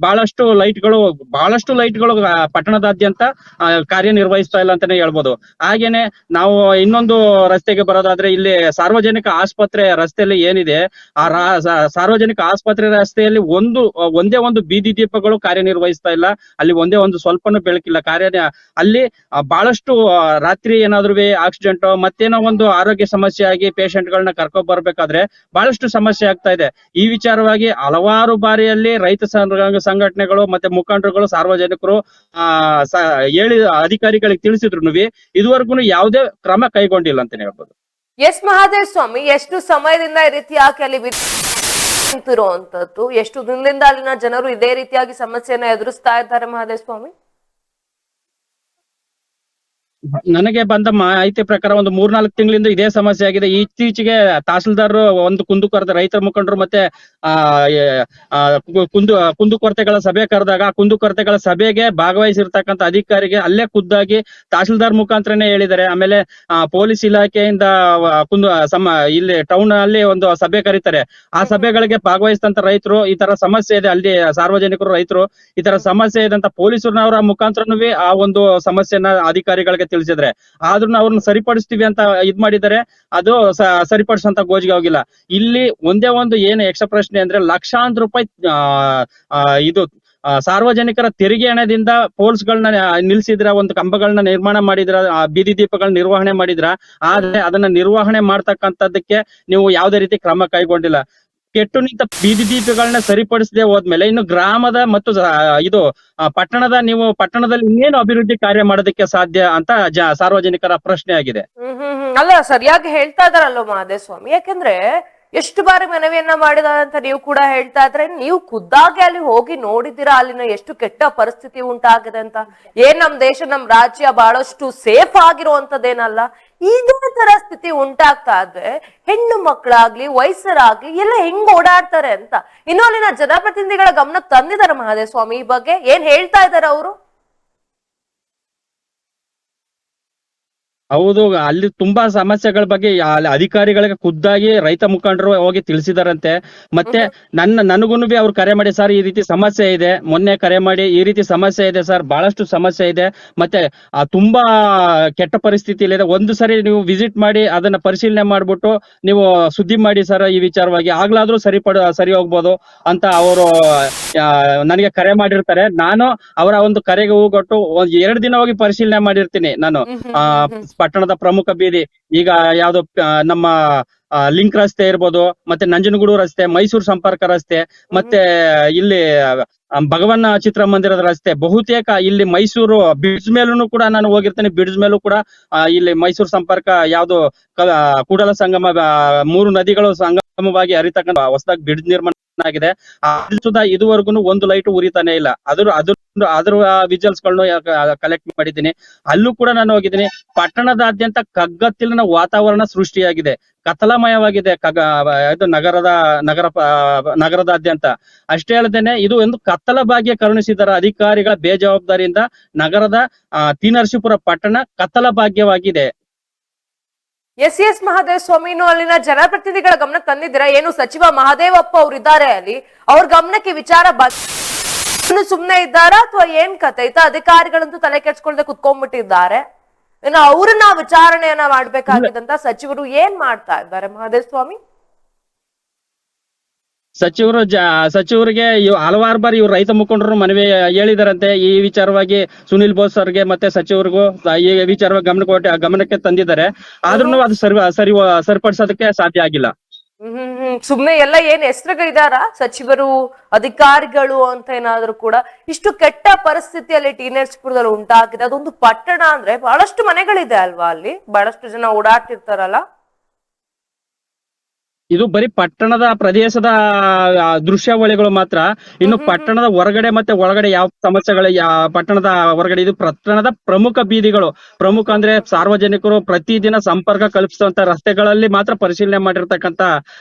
ಬಹಳಷ್ಟು ಲೈಟ್ಗಳು ಪಟ್ಟಣದಾದ್ಯಂತ ಕಾರ್ಯನಿರ್ವಹಿಸ್ತಾ ಇಲ್ಲ ಅಂತಾನೆ ಹೇಳ್ಬೋದು. ಹಾಗೇನೆ ನಾವು ಇನ್ನೊಂದು ರಸ್ತೆಗೆ ಬರೋದಾದ್ರೆ, ಇಲ್ಲಿ ಸಾರ್ವಜನಿಕ ಆಸ್ಪತ್ರೆ ರಸ್ತೆಯಲ್ಲಿ ಏನಿದೆ, ಆ ಸಾರ್ವಜನಿಕ ಆಸ್ಪತ್ರೆ ರಸ್ತೆಯಲ್ಲಿ ಒಂದೇ ಒಂದು ಬೀದಿ ದೀಪಗಳು ಕಾರ್ಯನಿರ್ವಹಿಸ್ತಾ ಇಲ್ಲ. ಅಲ್ಲಿ ಒಂದೇ ಒಂದು ಸ್ವಲ್ಪನೂ ಬೆಳಕಿಲ್ಲ. ಅಲ್ಲಿ ಬಹಳಷ್ಟು ರಾತ್ರಿ ಏನಾದ್ರು ಆಕ್ಸಿಡೆಂಟ್ ಮತ್ತೇನೋ ಒಂದು ಆರೋಗ್ಯ ಸಮಸ್ಯೆ ಆಗಿ ಪೇಷಂಟ್ ಗಳನ್ನ ಕರ್ಕೊಂಡ್ ಬರ್ಬೇಕಾದ್ರೆ ಬಹಳಷ್ಟು ಸಮಸ್ಯೆ ಆಗ್ತಾ ಇದೆ. ಈ ವಿಚಾರವಾಗಿ ಹಲವಾರು ಬಾರಿಯಲ್ಲಿ ರೈತ ಸಂಘಟನೆಗಳು ಮತ್ತೆ ಮುಖಂಡರುಗಳು, ಸಾರ್ವಜನಿಕರು ಹೇಳಿ ಅಧಿಕಾರಿಗಳಿಗೆ ತಿಳಿಸಿದ್ರು. ಇದುವರೆಗೂ ಯಾವುದೇ ಕ್ರಮ ಕೈಗೊಂಡಿಲ್ಲ ಅಂತಾನೆ ಹೇಳ್ಬೋದು. ಎಸ್ ಮಹಾದೇವ್ ಸ್ವಾಮಿ, ಎಷ್ಟು ಸಮಯದಿಂದ ಈ ರೀತಿಯಾಗಿ ಅಲ್ಲಿ ನಿಂತಿರುವಂತದ್ದು, ಎಷ್ಟು ದಿನದಿಂದ ಅಲ್ಲಿನ ಜನರು ಇದೇ ರೀತಿಯಾಗಿ ಸಮಸ್ಯೆಯನ್ನ ಎದುರಿಸ್ತಾ ಇದ್ದಾರೆ ಮಹಾದೇವ್ ಸ್ವಾಮಿ? ನನಗೆ ಬಂದ ಮಾಹಿತಿ ಪ್ರಕಾರ 3-4 ತಿಂಗಳಿಂದ ಇದೇ ಸಮಸ್ಯೆ ಆಗಿದೆ. ಇತ್ತೀಚೆಗೆ ತಹಸೀಲ್ದಾರ್ ಒಂದು ಕುಂದುಕೊರತೆ, ರೈತರ ಮುಖಂಡರು ಮತ್ತೆ ಕುಂದುಕೊರತೆಗಳ ಸಭೆ ಕರೆದಾಗ ಕುಂದುಕೊರತೆಗಳ ಸಭೆಗೆ ಭಾಗವಹಿಸಿರ್ತಕ್ಕಂಥ ಅಧಿಕಾರಿಗೆ ಅಲ್ಲೇ ಖುದ್ದಾಗಿ ತಹಸೀಲ್ದಾರ್ ಮುಖಾಂತರನೇ ಹೇಳಿದ್ದಾರೆ. ಆಮೇಲೆ ಪೊಲೀಸ್ ಇಲಾಖೆಯಿಂದ ಇಲ್ಲಿ ಟೌನ್ ಅಲ್ಲಿ ಒಂದು ಸಭೆ ಕರೀತಾರೆ. ಆ ಸಭೆಗಳಿಗೆ ಭಾಗವಹಿಸಿದಂತ ರೈತರು ಈ ತರ ಸಮಸ್ಯೆ ಇದೆ, ಅಲ್ಲಿ ಸಾರ್ವಜನಿಕರು ರೈತರು ಈ ತರ ಸಮಸ್ಯೆ ಇದೆ ಅಂತ ಪೊಲೀಸರವರ ಮುಖಾಂತರನೂ ಆ ಒಂದು ಸಮಸ್ಯೆನ ಅಧಿಕಾರಿಗಳಿಗೆ ತಿಳಿಸಿದ್ರೆ, ಆದ್ರೂ ಅವ್ರನ್ನ ಸರಿಪಡಿಸ್ತೀವಿ ಅಂತ ಇದ್ ಮಾಡಿದ್ದಾರೆ. ಅದು ಸರಿಪಡಿಸುವಂತ ಗೋಜಿಗೆ ಹೋಗಿಲ್ಲ. ಇಲ್ಲಿ ಒಂದೇ ಒಂದು ಏನು ಯಕ್ಷ ಪ್ರಶ್ನೆ ಅಂದ್ರೆ, ಲಕ್ಷಾಂತರ ರೂಪಾಯಿ ಇದು ಸಾರ್ವಜನಿಕರ ತೆರಿಗೆ ಹಣದಿಂದ ಪೋಲ್ಸ್ ಗಳನ್ನ ನಿಲ್ಸಿದ್ರ, ಒಂದು ಕಂಬಗಳನ್ನ ನಿರ್ಮಾಣ ಮಾಡಿದ್ರ, ಬೀದಿ ದೀಪಗಳನ್ನ ನಿರ್ವಹಣೆ ಮಾಡಿದ್ರ. ಆದ್ರೆ ಅದನ್ನ ನಿರ್ವಹಣೆ ಮಾಡ್ತಕ್ಕಂಥದ್ದಕ್ಕೆ ನೀವು ಯಾವುದೇ ರೀತಿ ಕ್ರಮ ಕೈಗೊಂಡಿಲ್ಲ. ಕೆಟ್ಟು ನಿಂತ ಬೀದಿ ದೀಪಗಳನ್ನ ಸರಿಪಡಿಸದೆ ಹೋದ್ಮೇಲೆ ಇನ್ನು ಗ್ರಾಮದ ಮತ್ತು ಇದು ಪಟ್ಟಣದಲ್ಲಿ ಇನ್ನೇನು ಅಭಿವೃದ್ಧಿ ಕಾರ್ಯ ಮಾಡೋದಕ್ಕೆ ಸಾಧ್ಯ ಅಂತ ಸಾರ್ವಜನಿಕರ ಪ್ರಶ್ನೆ ಆಗಿದೆ. ಅಲ್ಲ, ಸರಿಯಾಗಿ ಹೇಳ್ತಾ ಇದಾರಲ್ವ ಮಹಾದೇವ್ ಸ್ವಾಮಿ. ಯಾಕಂದ್ರೆ ಎಷ್ಟು ಬಾರಿ ಮನವಿಯನ್ನ ಮಾಡಿದಾರೆ ಅಂತ ನೀವು ಕೂಡ ಹೇಳ್ತಾ ಇದ್ರೆ, ನೀವು ಖುದ್ದಾಗಿ ಅಲ್ಲಿ ಹೋಗಿ ನೋಡಿದ್ದೀರಾ ಅಲ್ಲಿನ ಎಷ್ಟು ಕೆಟ್ಟ ಪರಿಸ್ಥಿತಿ ಉಂಟಾಗಿದೆ ಅಂತ. ನಮ್ ದೇಶ, ನಮ್ ರಾಜ್ಯ ಬಹಳಷ್ಟು ಸೇಫ್ ಆಗಿರುವಂತದ್ದೇನಲ್ಲ. ಇದೇ ತರ ಸ್ಥಿತಿ ಉಂಟಾಗ್ತಾ ಇದ್ರೆ ಹೆಣ್ಣು ಮಕ್ಕಳಾಗ್ಲಿ, ವಯಸ್ಸರಾಗ್ಲಿ ಎಲ್ಲ ಹೆಂಗ್ ಓಡಾಡ್ತಾರೆ ಅಂತ ಇನ್ನು ಅಲ್ಲಿನ ಜನಪ್ರತಿನಿಧಿಗಳ ಗಮನಕ್ಕೆ ತಂದಿದ್ದಾರೆ ಮಹಾದೇವ್ ಸ್ವಾಮಿ. ಈ ಬಗ್ಗೆ ಏನ್ ಹೇಳ್ತಾ ಇದಾರೆ ಅವರು? ಹೌದು, ಅಲ್ಲಿ ತುಂಬಾ ಸಮಸ್ಯೆಗಳ ಬಗ್ಗೆ ಅಧಿಕಾರಿಗಳಿಗೆ ಖುದ್ದಾಗಿ ರೈತ ಮುಖಂಡರು ಹೋಗಿ ತಿಳಿಸಿದಾರಂತೆ. ಮತ್ತೆ ನನಗೂನು ಅವ್ರು ಕರೆ ಮಾಡಿ, ಸರ್ ಈ ರೀತಿ ಸಮಸ್ಯೆ ಇದೆ, ಮೊನ್ನೆ ಕರೆ ಮಾಡಿ ಈ ರೀತಿ ಸಮಸ್ಯೆ ಇದೆ ಸರ್, ಬಹಳಷ್ಟು ಸಮಸ್ಯೆ ಇದೆ, ಮತ್ತೆ ತುಂಬಾ ಕೆಟ್ಟ ಪರಿಸ್ಥಿತಿ ಇದೆ, ಒಂದು ಸರಿ ನೀವು ವಿಸಿಟ್ ಮಾಡಿ ಅದನ್ನ ಪರಿಶೀಲನೆ ಮಾಡ್ಬಿಟ್ಟು ನೀವು ಸುದ್ದಿ ಮಾಡಿ ಸರ್, ಈ ವಿಚಾರವಾಗಿ ಆಗ್ಲಾದ್ರೂ ಸರಿ ಹೋಗ್ಬೋದು ಅಂತ ಅವರು ನನಗೆ ಕರೆ ಮಾಡಿರ್ತಾರೆ. ನಾನು ಅವರ ಒಂದು ಕರೆಗೆ ಹೋಗ್ಬಿಟ್ಟು 2 ದಿನ ಹೋಗಿ ಪರಿಶೀಲನೆ ಮಾಡಿರ್ತೀನಿ ನಾನು. ಪಟ್ಟಣದ ಪ್ರಮುಖ ಬೀದಿ, ಈಗ ಯಾವ್ದು ನಮ್ಮ ಲಿಂಕ್ ರಸ್ತೆ ಇರ್ಬೋದು, ಮತ್ತೆ ನಂಜನಗೂಡು ರಸ್ತೆ, ಮೈಸೂರು ಸಂಪರ್ಕ ರಸ್ತೆ, ಮತ್ತೆ ಇಲ್ಲಿ ಭಗವನ್ ಚಿತ್ರಮಂದಿರದ ರಸ್ತೆ, ಬಹುತೇಕ ಇಲ್ಲಿ ಮೈಸೂರು ಬ್ರಿಡ್ಜ್ ಮೇಲೂ ಕೂಡ ನಾನು ಹೋಗಿರ್ತೇನೆ. ಬ್ರಿಡ್ಜ್ ಮೇಲೂ ಕೂಡ ಇಲ್ಲಿ ಮೈಸೂರು ಸಂಪರ್ಕ ಯಾವ್ದು ಕೂಡಲ ಸಂಗಮ, 3 ನದಿಗಳು ಸಂಗಮವಾಗಿ ಹರಿತಕ್ಕಂಥ ಹೊಸದಾಗಿ ಬ್ರಿಡ್ಜ್ ನಿರ್ಮಾಣ ಆಗಿದೆ. ಇದುವರೆಗೂ ಒಂದು ಲೈಟ್ ಉರಿತಾನೆ ಇಲ್ಲ. ಅದ್ರ ವಿಜುವಲ್ಸ್ ಗಳನ್ನ ಕಲೆಕ್ಟ್ ಮಾಡಿದ್ದೀನಿ. ಅಲ್ಲೂ ಕೂಡ ನಾನು ಹೋಗಿದ್ದೀನಿ. ಪಟ್ಟಣದಾದ್ಯಂತ ಕಗ್ಗತ್ತಿಲಿನ ವಾತಾವರಣ ಸೃಷ್ಟಿಯಾಗಿದೆ, ಕತ್ತಲಮಯವಾಗಿದೆ ಇದು ನಗರದಾದ್ಯಂತ. ಅಷ್ಟೇ ಅಲ್ಲದೇನೆ ಇದು ಒಂದು ಕತ್ತಲ ಭಾಗ್ಯ ಕರುಣಿಸಿದರ ಅಧಿಕಾರಿಗಳ ಬೇಜವಾಬ್ದಾರಿಯಿಂದ ನಗರದ ತೀನರಸೀಪುರ ಪಟ್ಟಣ ಕತ್ತಲ ಭಾಗ್ಯವಾಗಿದೆ. ಎಸ್ ಮಹಾದೇವ್ ಸ್ವಾಮಿ, ಅಲ್ಲಿನ ಜನಪ್ರತಿನಿಧಿಗಳ ಗಮನಕ್ಕೆ ತಂದಿದ್ದೀರಾ? ಏನು ಸಚಿವ ಮಹದೇವಪ್ಪ ಅವ್ರು ಇದ್ದಾರೆ ಅಲ್ಲಿ, ಅವ್ರ ಗಮನಕ್ಕೆ ವಿಚಾರ ಸುಮ್ನೆ ಇದ್ದಾರಾ ಅಥವಾ ಏನ್ ಕತೆ? ಅಧಿಕಾರಿಗಳಂತೂ ತಲೆ ಕೆಡ್ಸ್ಕೊಳ್ದೆ ಕುತ್ಕೊಂಡ್ಬಿಟ್ಟಿದ್ದಾರೆ. ಇನ್ನು ಅವ್ರನ್ನ ವಿಚಾರಣೆಯನ್ನ ಮಾಡ್ಬೇಕಾಗಿದ್ದಂತ ಸಚಿವರು ಏನ್ ಮಾಡ್ತಾ ಇದ್ದಾರೆ ಮಹಾದೇವ್ ಸ್ವಾಮಿ? ಸಚಿವರಿಗೆ ಹಲವಾರು ಬಾರಿ ಇವ್ರು ರೈತ ಮುಖಂಡರು ಮನವಿ ಹೇಳಿದಾರಂತೆ. ಈ ವಿಚಾರವಾಗಿ ಸುನಿಲ್ ಬೋಸ್ ಸರ್ಗೆ ಮತ್ತೆ ಸಚಿವರಿಗೂ ಈ ವಿಚಾರವಾಗಿ ಗಮನಕ್ಕೆ ತಂದಿದ್ದಾರೆ. ಆದ್ರೂ ಅದು ಸರಿಪಡಿಸೋದಕ್ಕೆ ಸಾಧ್ಯ ಆಗಿಲ್ಲ. ಸುಮ್ನೆ ಎಲ್ಲ ಏನ್ ಹೆಸರುಗಳಿದಾರ ಸಚಿವರು ಅಧಿಕಾರಿಗಳು ಅಂತ ಏನಾದ್ರು ಕೂಡ ಇಷ್ಟು ಕೆಟ್ಟ ಪರಿಸ್ಥಿತಿಯಲ್ಲಿ ಟಿ ನರಸೀಪುರದಲ್ಲಿ ಉಂಟಾಗಿದೆ. ಅದೊಂದು ಪಟ್ಟಣ ಅಂದ್ರೆ ಬಹಳಷ್ಟು ಮನೆಗಳಿದೆ ಅಲ್ವಾ, ಅಲ್ಲಿ ಬಹಳಷ್ಟು ಜನ ಓಡಾಡ್ತಿರ್ತಾರಲ್ಲ. ಇದು ಬರೀ ಪಟ್ಟಣದ ಪ್ರದೇಶದ ದೃಶ್ಯಾವಳಿಗಳು ಮಾತ್ರ. ಇನ್ನು ಪಟ್ಟಣದ ಹೊರಗಡೆ ಮತ್ತೆ ಒಳಗಡೆ ಯಾವ ಸಮಸ್ಯೆಗಳು, ಪಟ್ಟಣದ ಹೊರಗಡೆ ಇದು ಪಟ್ಟಣದ ಪ್ರಮುಖ ಬೀದಿಗಳು. ಪ್ರಮುಖ ಅಂದ್ರೆ ಸಾರ್ವಜನಿಕರು ಪ್ರತಿದಿನ ಸಂಪರ್ಕ ಕಲ್ಪಿಸುವಂತ ರಸ್ತೆಗಳಲ್ಲಿ ಮಾತ್ರ ಪರಿಶೀಲನೆ ಮಾಡಿರ್ತಕ್ಕಂತ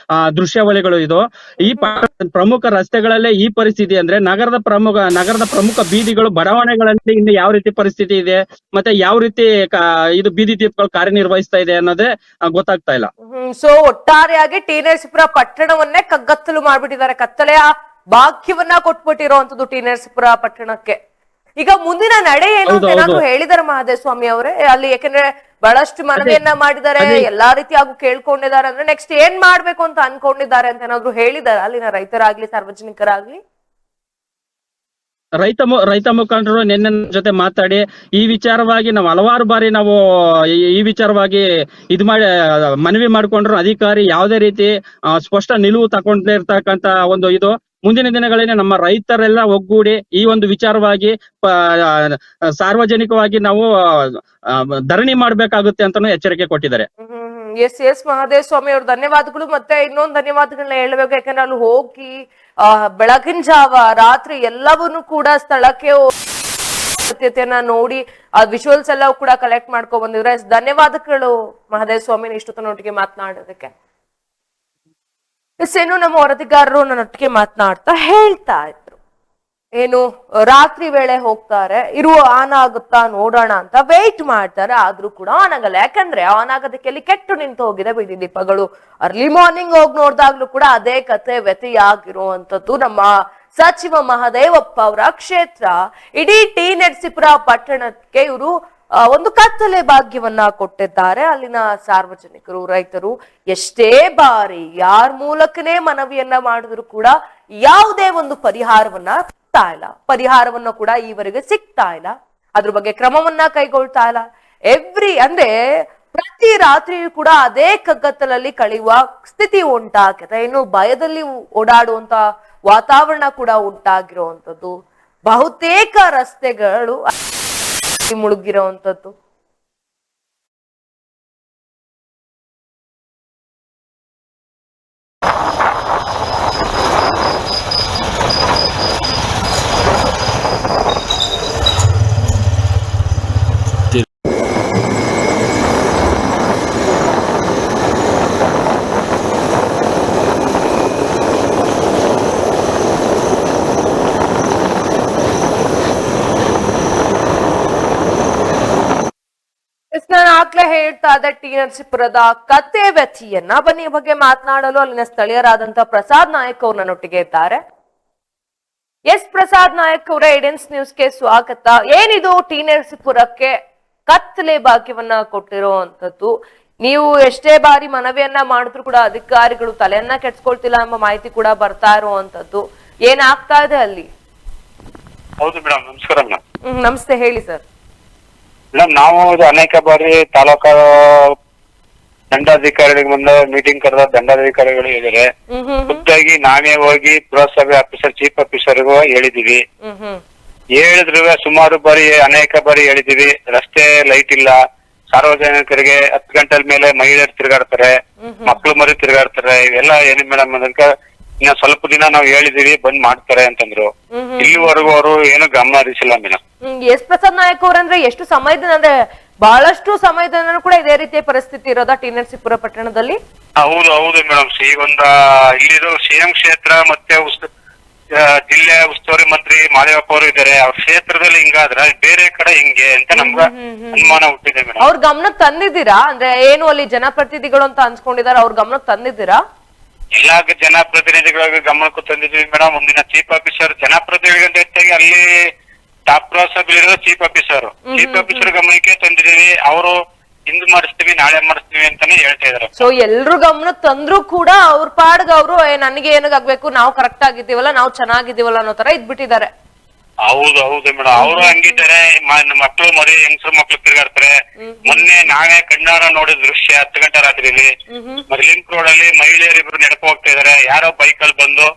ದೃಶ್ಯಾವಳಿಗಳು ಇದು. ಈ ಪ್ರಮುಖ ರಸ್ತೆಗಳಲ್ಲೇ ಈ ಪರಿಸ್ಥಿತಿ ಅಂದ್ರೆ ನಗರದ ಪ್ರಮುಖ ಬೀದಿಗಳು, ಬಡಾವಣೆಗಳಲ್ಲಿ ಇನ್ನು ಯಾವ ರೀತಿ ಪರಿಸ್ಥಿತಿ ಇದೆ, ಮತ್ತೆ ಯಾವ ರೀತಿ ಇದು ಬೀದಿ ದೀಪಗಳು ಕಾರ್ಯನಿರ್ವಹಿಸ್ತಾ ಇದೆ ಅನ್ನೋದೇ ಗೊತ್ತಾಗ್ತಾ ಇಲ್ಲ. ಸೊ ಒಟ್ಟಾರೆಯಾಗಿ ಟಿ ನರಸೀಪುರ ಪಟ್ಟಣವನ್ನೇ ಕಗ್ಗತ್ತಲು ಮಾಡ್ಬಿಟ್ಟಿದ್ದಾರೆ, ಕತ್ತಲೆಯ ಭಾಗ್ಯವನ್ನ ಕೊಟ್ಬಿಟ್ಟಿರುವಂತದ್ದು ಟಿ ನರಸೀಪುರ ಪಟ್ಟಣಕ್ಕೆ. ಈಗ ಮುಂದಿನ ನಡೆ ಏನು ಅಂತ ಏನಾದ್ರು ಹೇಳಿದಾರೆ ಮಹದೇವಸ್ವಾಮಿ ಅವರೇ ಅಲ್ಲಿ? ಯಾಕಂದ್ರೆ ಬಹಳಷ್ಟು ಮನವಿಯನ್ನ ಮಾಡಿದ್ದಾರೆ, ಎಲ್ಲಾ ರೀತಿಯಾಗೂ ಕೇಳ್ಕೊಂಡಿದ್ದಾರೆ. ಅಂದ್ರೆ ನೆಕ್ಸ್ಟ್ ಏನ್ ಮಾಡ್ಬೇಕು ಅಂತ ಅನ್ಕೊಂಡಿದ್ದಾರೆ ಅಂತ ಏನಾದ್ರು ಹೇಳಿದಾರೆ ಅಲ್ಲಿನ ರೈತರಾಗ್ಲಿ ಸಾರ್ವಜನಿಕರಾಗ್ಲಿ? ರೈತ ಮುಖಂಡರು ನಿನ್ನೆ ಜೊತೆ ಮಾತಾಡಿ ಈ ವಿಚಾರವಾಗಿ ನಾವು ಹಲವಾರು ಬಾರಿ ಈ ವಿಚಾರವಾಗಿ ಮಾಡಿ ಮನವಿ ಮಾಡ್ಕೊಂಡ್ರು. ಅಧಿಕಾರಿ ಯಾವುದೇ ರೀತಿ ಸ್ಪಷ್ಟ ನಿಲುವು ತಗೊಂಡೇ ಇರ್ತಕ್ಕಂತ ಒಂದು ಇದು. ಮುಂದಿನ ದಿನಗಳಲ್ಲಿ ನಮ್ಮ ರೈತರೆಲ್ಲ ಒಗ್ಗೂಡಿ ಈ ಒಂದು ವಿಚಾರವಾಗಿ ಸಾರ್ವಜನಿಕವಾಗಿ ನಾವು ಧರಣಿ ಮಾಡ್ಬೇಕಾಗುತ್ತೆ ಅಂತಾನು ಎಚ್ಚರಿಕೆ ಕೊಟ್ಟಿದ್ದಾರೆ. ಎಸ್ ಮಹದೇವಸ್ವಾಮಿ ಅವ್ರ ಧನ್ಯವಾದಗಳು. ಮತ್ತೆ ಇನ್ನೊಂದು ಧನ್ಯವಾದಗಳನ್ನ ಹೇಳ್ಬೇಕು, ಯಾಕಂದ್ರೆ ಅಲ್ಲಿ ಹೋಗಿ ಬೆಳಗಿನ ಜಾವ ರಾತ್ರಿ ಎಲ್ಲವನ್ನೂ ಕೂಡ ಸ್ಥಳಕ್ಕೆ ಸತ್ಯತೆಯನ್ನ ನೋಡಿ ಆ ವಿಜುವಲ್ಸ್ ಎಲ್ಲ ಕೂಡ ಕಲೆಕ್ಟ್ ಮಾಡ್ಕೊ ಬಂದಿದ್ರೆ. ಧನ್ಯವಾದಗಳು ಮಹದೇವಸ್ವಾಮಿ ಇಷ್ಟೊತ್ತನೊಟ್ಟಿಗೆ ಮಾತನಾಡೋದಕ್ಕೆ. ಏನು ನಮ್ಮ ವರದಿಗಾರರು ನನ್ನೊಟ್ಟಿಗೆ ಮಾತನಾಡ್ತಾ ಹೇಳ್ತಾ ಇದ್ರು, ಏನು ರಾತ್ರಿ ವೇಳೆ ಹೋಗ್ತಾರೆ, ಇರುವ ಆನ್ ಆಗುತ್ತಾ ನೋಡೋಣ ಅಂತ ವೇಟ್ ಮಾಡ್ತಾರೆ, ಆದ್ರೂ ಕೂಡ ಆನ್ ಆಗಲ್ಲ. ಯಾಕಂದ್ರೆ ಆನ್ ಆಗೋದಕ್ಕೆ ಅಲ್ಲಿ ಕೆಟ್ಟು ನಿಂತು ಹೋಗಿದೆ ಬೀದಿ ದೀಪಗಳು. ಅರ್ಲಿ ಮಾರ್ನಿಂಗ್ ಹೋಗಿ ನೋಡಿದಾಗ್ಲೂ ಕೂಡ ಅದೇ ಕತೆ ವ್ಯತಿಯಾಗಿರುವಂತದ್ದು ನಮ್ಮ ಸಚಿವ ಮಹದೇವಪ್ಪ ಅವರ ಕ್ಷೇತ್ರ. ಇಡೀ ಟಿ ನರಸೀಪುರ ಪಟ್ಟಣಕ್ಕೆ ಇವರು ಒಂದು ಕತ್ತಲೆ ಭಾಗ್ಯವನ್ನ ಕೊಟ್ಟಿದ್ದಾರೆ. ಅಲ್ಲಿನ ಸಾರ್ವಜನಿಕರು, ರೈತರು ಎಷ್ಟೇ ಬಾರಿ ಯಾರ ಮೂಲಕನೇ ಮನವಿಯನ್ನ ಮಾಡಿದ್ರು ಕೂಡ ಯಾವುದೇ ಒಂದು ಪರಿಹಾರವನ್ನ ಕೂಡ ಈವರೆಗೆ ಸಿಗ್ತಾ ಇಲ್ಲ. ಅದ್ರ ಬಗ್ಗೆ ಕ್ರಮವನ್ನ ಕೈಗೊಳ್ತಾ ಇಲ್ಲ. ಅಂದ್ರೆ ಪ್ರತಿ ರಾತ್ರಿಯೂ ಕೂಡ ಅದೇ ಕಗ್ಗತ್ತಲಲ್ಲಿ ಕಳೆಯುವ ಸ್ಥಿತಿ ಉಂಟಾಗಿದೆ. ಇನ್ನು ಭಯದಲ್ಲಿ ಓಡಾಡುವಂತ ವಾತಾವರಣ ಕೂಡ ಉಂಟಾಗಿರುವಂತದ್ದು. ಬಹುತೇಕ ರಸ್ತೆಗಳು ಮುಳುಗಿರುವಂತದ್ದು. ನಾನು ಆಗ್ಲೇ ಹೇಳ್ತಾ ಇದ್ದೆ ಟಿ ನರಸೀಪುರದ ಕತೆ ವ್ಯಥಿಯನ್ನ. ಬನ್ನಿ ಬಗ್ಗೆ ಮಾತನಾಡಲು ಅಲ್ಲಿನ ಸ್ಥಳೀಯರಾದಂತ ಪ್ರಸಾದ್ ನಾಯಕ್ ಅವ್ರು ನನ್ನೊಟ್ಟಿಗೆ ಇದ್ದಾರೆ. ಎಸ್ ಪ್ರಸಾದ್ ನಾಯಕ್ ಅವರ ಏಡೆನ್ಸ್ ನ್ಯೂಸ್ಗೆ ಸ್ವಾಗತ. ಏನಿದು ಟಿ ನರಸೀಪುರಕ್ಕೆ ಕತ್ತಲೆ ಭಾಗ್ಯವನ್ನ ಕೊಟ್ಟಿರುವಂತದ್ದು? ನೀವು ಎಷ್ಟೇ ಬಾರಿ ಮನವಿಯನ್ನ ಮಾಡಿದ್ರು ಕೂಡ ಅಧಿಕಾರಿಗಳು ತಲೆಯನ್ನ ಕೆಡ್ಸ್ಕೊಳ್ತಿಲ್ಲ ಎಂಬ ಮಾಹಿತಿ ಕೂಡ ಬರ್ತಾ ಇರುವಂತದ್ದು. ಏನಾಗ್ತಾ ಇದೆ ಅಲ್ಲಿ? ಹೌದು ಮೇಡಮ್, ನಮಸ್ಕಾರ ಮೇಡಮ್. ನಮಸ್ತೆ, ಹೇಳಿ ಸರ್. ಮೇಡಮ್, ನಾವು ಅನೇಕ ಬಾರಿ ತಾಲೂಕಾ ದಂಡಾಧಿಕಾರಿಗಳಿಗೆ ಬಂದ ಮೀಟಿಂಗ್ ಕರೆದ ದಂಡಾಧಿಕಾರಿಗಳು ಇದ್ದಾರೆ. ಖುದ್ದಾಗಿ ನಾವೇ ಹೋಗಿ ಪುರಸಭೆ ಆಫೀಸರ್, ಚೀಫ್ ಆಫೀಸರ್ಗೂ ಹೇಳಿದೀವಿ. ಹೇಳಿದ್ರು ಸುಮಾರು ಬಾರಿ, ಅನೇಕ ಬಾರಿ ಹೇಳಿದೀವಿ. ರಸ್ತೆ ಲೈಟ್ ಇಲ್ಲ, ಸಾರ್ವಜನಿಕರಿಗೆ 10 ಗಂಟೆ ಮೇಲೆ ಮಹಿಳೆಯರು ತಿರುಗಾಡ್ತಾರೆ, ಮಕ್ಕಳು ಮರಿ ತಿರುಗಾಡ್ತಾರೆ. ಇವೆಲ್ಲ ಏನು ಮೇಡಮ್, ಅದಕ್ಕೆ ಇನ್ನ ಸ್ವಲ್ಪ ದಿನ ನಾವು ಹೇಳಿದೀವಿ, ಬಂದ್ ಮಾಡ್ತಾರೆ ಅಂತಂದ್ರು. ಇಲ್ಲಿವರೆಗೂ ಅವರು ಏನು ಗಮನ ಹರಿಸಿಲ್ಲ ಮೇಡಮ್. ಎಸ್ ಪ್ರಸಾದ್ ನಾಯಕ್ ಅವ್ರಂದ್ರೆ ಎಷ್ಟು ಸಮಯದಿಂದ, ಅಂದ್ರೆ ಬಹಳಷ್ಟು ಸಮಯದಿಂದ ಕೂಡ ಇದೇ ರೀತಿಯ ಪರಿಸ್ಥಿತಿ ಇರೋದಾ ಟಿ ನರಸೀಪುರ ಪಟ್ಟಣದಲ್ಲಿ? ಹೌದು ಹೌದು ಮೇಡಮ್. ಇಲ್ಲಿರೋ ಸಿಎಂ ಕ್ಷೇತ್ರ ಮತ್ತೆ ಜಿಲ್ಲೆ ಉಸ್ತುವಾರಿ ಮಂತ್ರಿ ಮಾದೇವಪ್ಪ ಅವರು ಇದ್ದಾರೆ. ಅವ್ರ ಕ್ಷೇತ್ರದಲ್ಲಿ ಹಿಂಗಾದ್ರ ಬೇರೆ ಕಡೆ ಹಿಂಗೆ ಅಂತ ನಮ್ಗ ಅನುಮಾನ ಹುಟ್ಟಿದೆ ಮೇಡಮ್. ಅವ್ರ ಗಮನಕ್ಕೆ ತಂದಿದ್ದೀರಾ? ಅಂದ್ರೆ ಏನು ಅಲ್ಲಿ ಜನಪ್ರತಿನಿಧಿಗಳು ಅಂತ ಅನ್ಸ್ಕೊಂಡಿದಾರ, ಅವ್ರ ಗಮನಕ್ಕೆ ತಂದಿದ್ದೀರಾ? ಎಲ್ಲಾ ಜನಪ್ರತಿನಿಧಿಗಳಿಗೆ ಗಮನಕ್ಕೂ ತಂದಿದ್ದೀವಿ ಮೇಡಮ್. ಮುಂದಿನ ಚೀಫ್ ಆಫೀಸರ್, ಜನಪ್ರತಿನಿಧಿಗಳಿಂದ ಹೆಚ್ಚಾಗಿ ಅಲ್ಲಿ ಟಾಪ್ ಪುರಸಭೆಯಲ್ಲಿರೋ ಚೀಫ್ ಆಫೀಸರ್ ಗಮನಕ್ಕೆ ತಂದಿದ್ದೀವಿ. ಅವರು ಇಂದು ಮಾಡಿಸ್ತೀವಿ, ನಾಳೆ ಮಾಡಿಸ್ತೀವಿ ಅಂತಾನೆ ಹೇಳ್ತಾ ಇದಾರೆ. ಸೊ ಎಲ್ರು ಗಮನಕ್ಕೆ ತಂದ್ರು ಕೂಡ ಅವ್ರ ಪಾಡ್ಗ ಅವರು ನನಗೆ ಏನಾಗ್ಬೇಕು, ನಾವು ಕರೆಕ್ಟ್ ಆಗಿದ್ದೀವಲ್ಲ, ನಾವು ಚೆನ್ನಾಗಿದ್ದೀವಲ್ಲ ಅನ್ನೋ ತರ ಇದ್ಬಿಟ್ಟಿದ್ದಾರೆ. ಹೌದು ಹೌದು ಮೇಡಮ್, ಅವರು ಹಂಗಿದ್ದಾರೆ. ಮಕ್ಳು ಮರಿ ಹೆಂಗಸರು ಮಕ್ಳು ತಿರ್ಗಾಡ್ತಾರೆ. ಮೊನ್ನೆ ನಾವೇ ಕಣ್ಣಾರ ನೋಡಿದ ದೃಶ್ಯ 10 ಗಂಟೆ ರಾತ್ರಿಲಿ ಲಿಂಕ್ ರೋಡ್ ಅಲ್ಲಿ ಮಹಿಳೆಯರಿಬ್ರು ನಡ್ಕೊ ಹೋಗ್ತಾ ಇದಾರೆ. ಯಾರೋ ಬೈಕ್ ಅಲ್ಲಿ ಬಂದು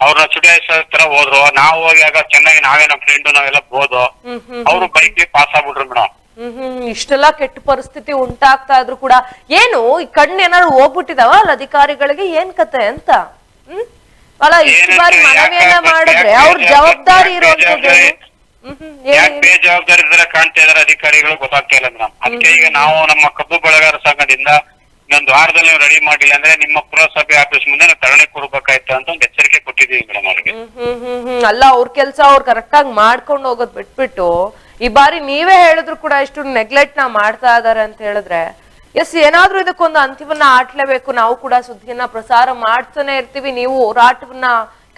ಅವ್ರನ್ನ ಚುಡಾಯಿಸೋ ತರ ಹೋದ್ರು. ನಾವು ಹೋಗಿ ಆಗ ಚೆನ್ನಾಗಿ ನಾವೇ ನಮ್ಮ ಫ್ರೆಂಡ್ ನಾವೆಲ್ಲ ಹೋದು, ಅವರು ಬೈಕ್ ಪಾಸ್ ಆಗ್ಬಿಟ್ರು ಮೇಡಮ್. ಇಷ್ಟೆಲ್ಲಾ ಕೆಟ್ಟ ಪರಿಸ್ಥಿತಿ ಉಂಟಾಗ್ತಾ ಇದ್ರು ಕೂಡ ಏನು ಈ ಕಣ್ಣು ಏನಾದ್ರು ಹೋಗ್ಬಿಟ್ಟಿದಾವ ಅಲ್ಲ ಅಧಿಕಾರಿಗಳಿಗೆ, ಏನ್ ಕತೆ ಅಂತ? ಅಲ್ಲ ಇಷ್ಟು ಬಾರಿ ಮನವಿಯನ್ನ ಮಾಡಿದ್ರೆ ಅವ್ರ ಜವಾಬ್ದಾರಿ ಇರುವಂತದ್ದು ಬೇಜವಾಬ್ದಾರಿ ತರ ಕಾಣ್ತಾ ಇದಾರೆ ಅಧಿಕಾರಿಗಳು, ಗೊತ್ತಾಗ್ತಾ ಇಲ್ಲ ಮೇಡಮ್. ಅದಕ್ಕೆ ಈಗ ನಾವು ನಮ್ಮ ಕಬ್ಬು ಬೆಳೆಗಾರ ಸಂಘದಿಂದ ಇನ್ನೊಂದು ವಾರದಲ್ಲಿ ನೀವು ರೆಡಿ ಮಾಡಿಲ್ಲ ಅಂದ್ರೆ ನಿಮ್ಮ ಪುರಸಭೆ ಆಫೀಸ್ ಮುಂದೆ ನಾವು ಧರಣಿ ಕೊಡ್ಬೇಕಾಯ್ತು ಅಂತ ಒಂದು ಎಚ್ಚರಿಕೆ ಕೊಟ್ಟಿದ್ದೀವಿ ಮೇಡಮ್ ಅವ್ರಿಗೆ. ಅಲ್ಲ ಅವ್ರ ಕೆಲ್ಸ ಅವ್ರು ಕರೆಕ್ಟ್ ಆಗಿ ಮಾಡ್ಕೊಂಡು ಹೋಗೋದ್ ಬಿಟ್ಬಿಟ್ಟು ಈ ಬಾರಿ ನೀವೇ ಹೇಳಿದ್ರು ಕೂಡ ಇಷ್ಟು ನೆಗ್ಲೆಕ್ಟ್ ನ ಮಾಡ್ತಾ ಇದಾರೆ ಅಂತ ಹೇಳಿದ್ರೆ ಏನಾದ್ರೂ ಇದಕ್ಕೊಂದು ಅಂತಿಮನ್ನ ಆಟ್ಲೇಬೇಕು. ನಾವು ಕೂಡ ಸುದ್ದಿಯನ್ನ ಪ್ರಸಾರ ಮಾಡ್ತಾನೆ ಇರ್ತೀವಿ, ನೀವು ಹೋರಾಟವನ್ನ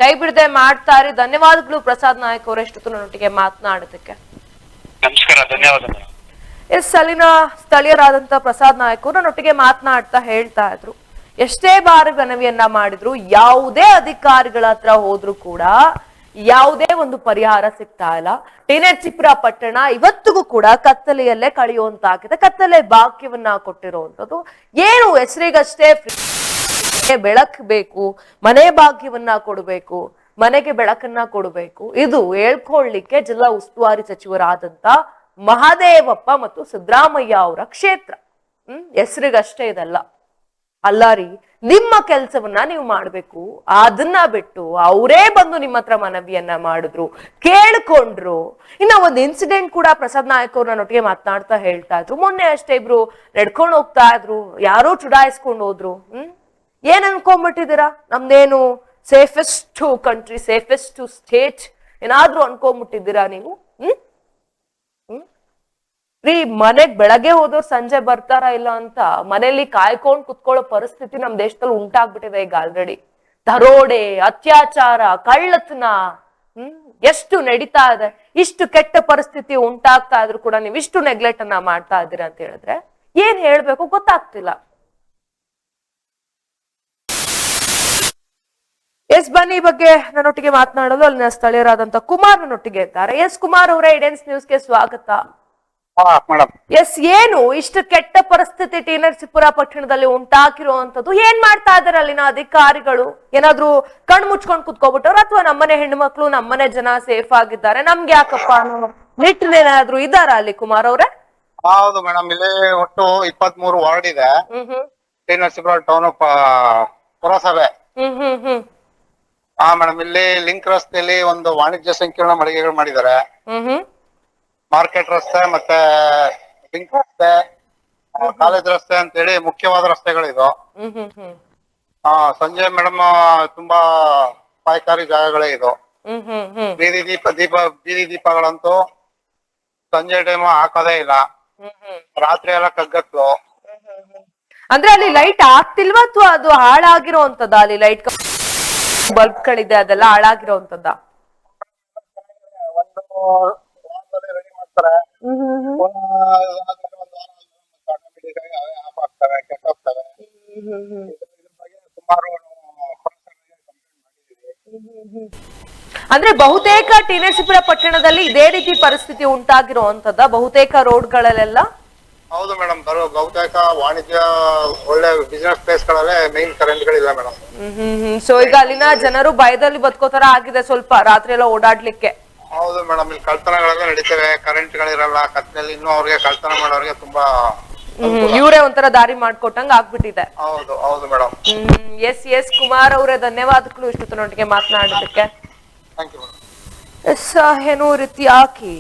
ಕೈ ಬಿಡದೆ ಮಾಡ್ತಾರೆ. ಧನ್ಯವಾದಗಳು ಪ್ರಸಾದ್ ನಾಯಕ್ ಅವರ ಇಷ್ಟು ನನ್ನೊಟ್ಟಿಗೆ ಮಾತನಾಡೋದಕ್ಕೆ. ನಮಸ್ಕಾರ, ಧನ್ಯವಾದ. ಅಲ್ಲಿನ ಸ್ಥಳೀಯರಾದಂತ ಪ್ರಸಾದ್ ನಾಯಕ್ ಅವರು ನನ್ನೊಟ್ಟಿಗೆ ಮಾತನಾಡ್ತಾ ಹೇಳ್ತಾ ಇದ್ರು, ಎಷ್ಟೇ ಬಾರಿ ಮನವಿಯನ್ನ ಮಾಡಿದ್ರು ಯಾವುದೇ ಅಧಿಕಾರಿಗಳ ಹತ್ರ ಹೋದ್ರು ಕೂಡ ಯಾವುದೇ ಒಂದು ಪರಿಹಾರ ಸಿಗ್ತಾ ಇಲ್ಲ. ಟಿ.ನರಸೀಪುರ ಪಟ್ಟಣ ಇವತ್ತಿಗೂ ಕೂಡ ಕತ್ತಲೆಯಲ್ಲೇ ಕಳೆಯುವಂತಾಗಿದೆ. ಕತ್ತಲೆ ಬಾಕ್ಯವನ್ನ ಕೊಟ್ಟಿರುವಂತದ್ದು ಏನು ಹೆಸರಿಗಷ್ಟೇ ಬೆಳಕು ಬೇಕು, ಮನೆ ಭಾಗ್ಯವನ್ನ ಕೊಡಬೇಕು, ಮನೆಗೆ ಬೆಳಕನ್ನ ಕೊಡಬೇಕು, ಇದು ಹೇಳ್ಕೊಳ್ಳಿಕ್ಕೆ ಜಿಲ್ಲಾ ಉಸ್ತುವಾರಿ ಸಚಿವರಾದಂತ ಮಹದೇವಪ್ಪ ಮತ್ತು ಸಿದ್ದರಾಮಯ್ಯ ಅವರ ಕ್ಷೇತ್ರ. ಹೆಸರಿಗಷ್ಟೇ ಇದಲ್ಲ ಅಲ್ಲ ರೀ, ನಿಮ್ಮ ಕೆಲ್ಸವನ್ನ ನೀವು ಮಾಡ್ಬೇಕು. ಅದನ್ನ ಬಿಟ್ಟು ಅವರೇ ಬಂದು ನಿಮ್ಮ ಹತ್ರ ಮನವಿಯನ್ನ ಮಾಡಿದ್ರು, ಕೇಳ್ಕೊಂಡ್ರು. ಇನ್ನ ಒಂದು ಇನ್ಸಿಡೆಂಟ್ ಕೂಡ ಪ್ರಸಾದ್ ನಾಯಕ್ ಅವ್ರ ನನ್ನೊಟ್ಟಿಗೆ ಮಾತನಾಡ್ತಾ ಹೇಳ್ತಾ ಇದ್ರು, ಮೊನ್ನೆ ಅಷ್ಟೇ ಇಬ್ರು ನಡ್ಕೊಂಡು ಹೋಗ್ತಾ ಇದ್ರು, ಯಾರೋ ಚುಡಾಯಿಸ್ಕೊಂಡು ಹೋದ್ರು. ಏನ್ ಅನ್ಕೊಂಡ್ಬಿಟ್ಟಿದ್ದೀರಾ? ನಮ್ದೇನು ಸೇಫೆಸ್ಟ್ ಕಂಟ್ರಿ, ಸೇಫೆಸ್ಟ್ ಸ್ಟೇಟ್ ಏನಾದ್ರೂ ಅನ್ಕೊಂಡ್ಬಿಟ್ಟಿದ್ದೀರಾ ನೀವು? ರೀ, ಮನೆಗ್ ಬೆಳಗ್ಗೆ ಹೋದವ್ರು ಸಂಜೆ ಬರ್ತಾರ ಇಲ್ಲ ಅಂತ ಮನೇಲಿ ಕಾಯ್ಕೊಂಡ್ ಕುತ್ಕೊಳ್ಳೋ ಪರಿಸ್ಥಿತಿ ನಮ್ ದೇಶದಲ್ಲಿ ಉಂಟಾಗ್ಬಿಟ್ಟಿದೆ ಈಗ ಆಲ್ರೆಡಿ. ದರೋಡೆ, ಅತ್ಯಾಚಾರ, ಕಳ್ಳತನ ಎಷ್ಟು ನಡೀತಾ ಇದೆ. ಇಷ್ಟು ಕೆಟ್ಟ ಪರಿಸ್ಥಿತಿ ಉಂಟಾಗ್ತಾ ಇದ್ರು ಕೂಡ ನೀವು ಇಷ್ಟು ನೆಗ್ಲೆಕ್ಟ್ ಅನ್ನ ಮಾಡ್ತಾ ಇದ್ದೀರಾ ಅಂತ ಹೇಳಿದ್ರೆ ಏನ್ ಹೇಳ್ಬೇಕು ಗೊತ್ತಾಗ್ತಿಲ್ಲ. ಬನ್ನಿ ಬಗ್ಗೆ ನನ್ನೊಟ್ಟಿಗೆ ಮಾತನಾಡಲು ಅಲ್ಲಿನ ಸ್ಥಳೀಯರಾದಂತ ಕುಮಾರ್ ನನ್ನೊಟ್ಟಿಗೆ ಇದ್ದಾರೆ. ಕುಮಾರ್ ಅವರೇ, ಇಡೆನ್ಸ್ ನ್ಯೂಸ್ಗೆ ಸ್ವಾಗತ. ಏನು ಇಷ್ಟು ಕೆಟ್ಟ ಪರಿಸ್ಥಿತಿ ಟಿ.ನರಸೀಪುರ ಪಟ್ಟಣದಲ್ಲಿ ಉಂಟಾಗಿರುವಂತದ್ದು? ಏನ್ ಮಾಡ್ತಾ ಇದಾರೆ ಅಲ್ಲಿನ ಅಧಿಕಾರಿಗಳು? ಏನಾದ್ರು ಕಣ್ ಮುಚ್ಕೊಂಡ್ ಕುತ್ಕೋಬಿಟ್ಟವ್ರು ಅಥವಾ ನಮ್ಮನೆ ಹೆಣ್ಣು ಮಕ್ಳು ನಮ್ಮನೆ ಜನ ಸೇಫ್ ಆಗಿದ್ದಾರೆ, ನಮ್ಗೆ ಯಾಕಪ್ಪ ಅನ್ನೋ ನಿಟ್ಟಿನೇನಾದ್ರು ಇದಾರ ಅಲ್ಲಿ ಕುಮಾರ್ ಅವ್ರೆ? ಹೌದು ಮೇಡಮ್, ಇಲ್ಲಿ ಒಟ್ಟು 23 ವಾರ್ಡ್ ಇದೆ ಟಿ.ನರಸೀಪುರ ಟೌನ್ ಪುರಸಭೆ. ಮೇಡಮ್, ಇಲ್ಲಿ ಲಿಂಕ್ ರಸ್ತೆಯಲ್ಲಿ ಒಂದು ವಾಣಿಜ್ಯ ಸಂಕೀರ್ಣ ಮಳಿಗೆಗಳು ಮಾಡಿದ್ದಾರೆ. ಮಾರ್ಕೆಟ್ ರಸ್ತೆ ಮತ್ತೆ ಲಿಂಕ್ ರಸ್ತೆ, ಕಾಲೇಜ್ ರಸ್ತೆ ಅಂತೇಳಿ ಮುಖ್ಯವಾದ ರಸ್ತೆಗಳಿದು. ಸಂಜೆ ಮೇಡಮ್ ತುಂಬಾ ಅಪಾಯಕಾರಿ ಜಾಗಗಳೇ ಇದು. ಬೀದಿ ದೀಪಗಳಂತೂ ಸಂಜೆ ಟೈಮ್ ಹಾಕೋದೇ ಇಲ್ಲ, ರಾತ್ರಿ ಎಲ್ಲ ಕಗ್ಗತ್ಲು. ಅಂದ್ರೆ ಅಲ್ಲಿ ಲೈಟ್ ಆಗ್ತಿಲ್ವಾ ಅಥವಾ ಅದು ಹಾಳಾಗಿರೋಂತದ? ಅಲ್ಲಿ ಲೈಟ್ ಬಲ್ಬ್ ಗಳಿದೆ ಅದೆಲ್ಲ ಹಾಳಾಗಿರೋಂತದ? ರೆಡಿ ಮಾಡ್ತಾರೆ, ಕೆಟ್ಟೋಗ್ತವೆ. ಸುಮಾರು ಅಂದ್ರೆ ಬಹುತೇಕ ಟಿ.ನರಸೀಪುರ ಪಟ್ಟಣದಲ್ಲಿ ಇದೇ ರೀತಿ ಪರಿಸ್ಥಿತಿ ಉಂಟಾಗಿರುವಂತದ ಬಹುತೇಕ ರೋಡ್ಗಳಲ್ಲೆಲ್ಲ? ಹೌದು ಮೇಡಮ್, ಬಹುತೇಕ ವಾಣಿಜ್ಯ ಒಳ್ಳೆ ಬಿಸಿನೆಸ್ ಪ್ಲೇಸ್ ಗಳಲ್ಲೇ ಮೇನ್ ಕರೆಂಟ್ ಗಳಿಲ್ಲ ಮೇಡಮ್. ಸೊ ಈಗ ಅಲ್ಲಿನ ಜನರು ಭಯದಲ್ಲಿ ಬದುಕೋತರ ಆಗಿದೆ ಸ್ವಲ್ಪ ರಾತ್ರಿ ಎಲ್ಲ ಓಡಾಡ್ಲಿಕ್ಕೆ. ಹೌದು ಮೇಡಮ್, ಇಲ್ಲಿ ಕಳ್ತನಗಳೆಲ್ಲ ನಡೀತವೆ, ಕರೆಂಟ್ ಗಳಿರಲ್ಲ ಕತ್ನಲ್ಲಿ. ಇನ್ನು ಅವ್ರಿಗೆ ಕಳ್ತನ ಮಾಡೋರಿಗೆ ತುಂಬಾ ಇವರೇ ಒಂಥರ ದಾರಿ ಮಾಡ್ಕೊಟ್ಟಂಗ ಆಗ್ಬಿಟ್ಟಿದೆ. ಹೌದು ಹೌದು ಮೇಡಮ್. ಎಸ್ ಕುಮಾರ್ ಅವರೇ, ಧನ್ಯವಾದಗಳು ಇಷ್ಟೊತ್ತಿನೊಟ್ಟಿಗೆ ಮಾತನಾಡೋದಕ್ಕೆ. ಏನೋ ರೀತಿಯಾಗಿ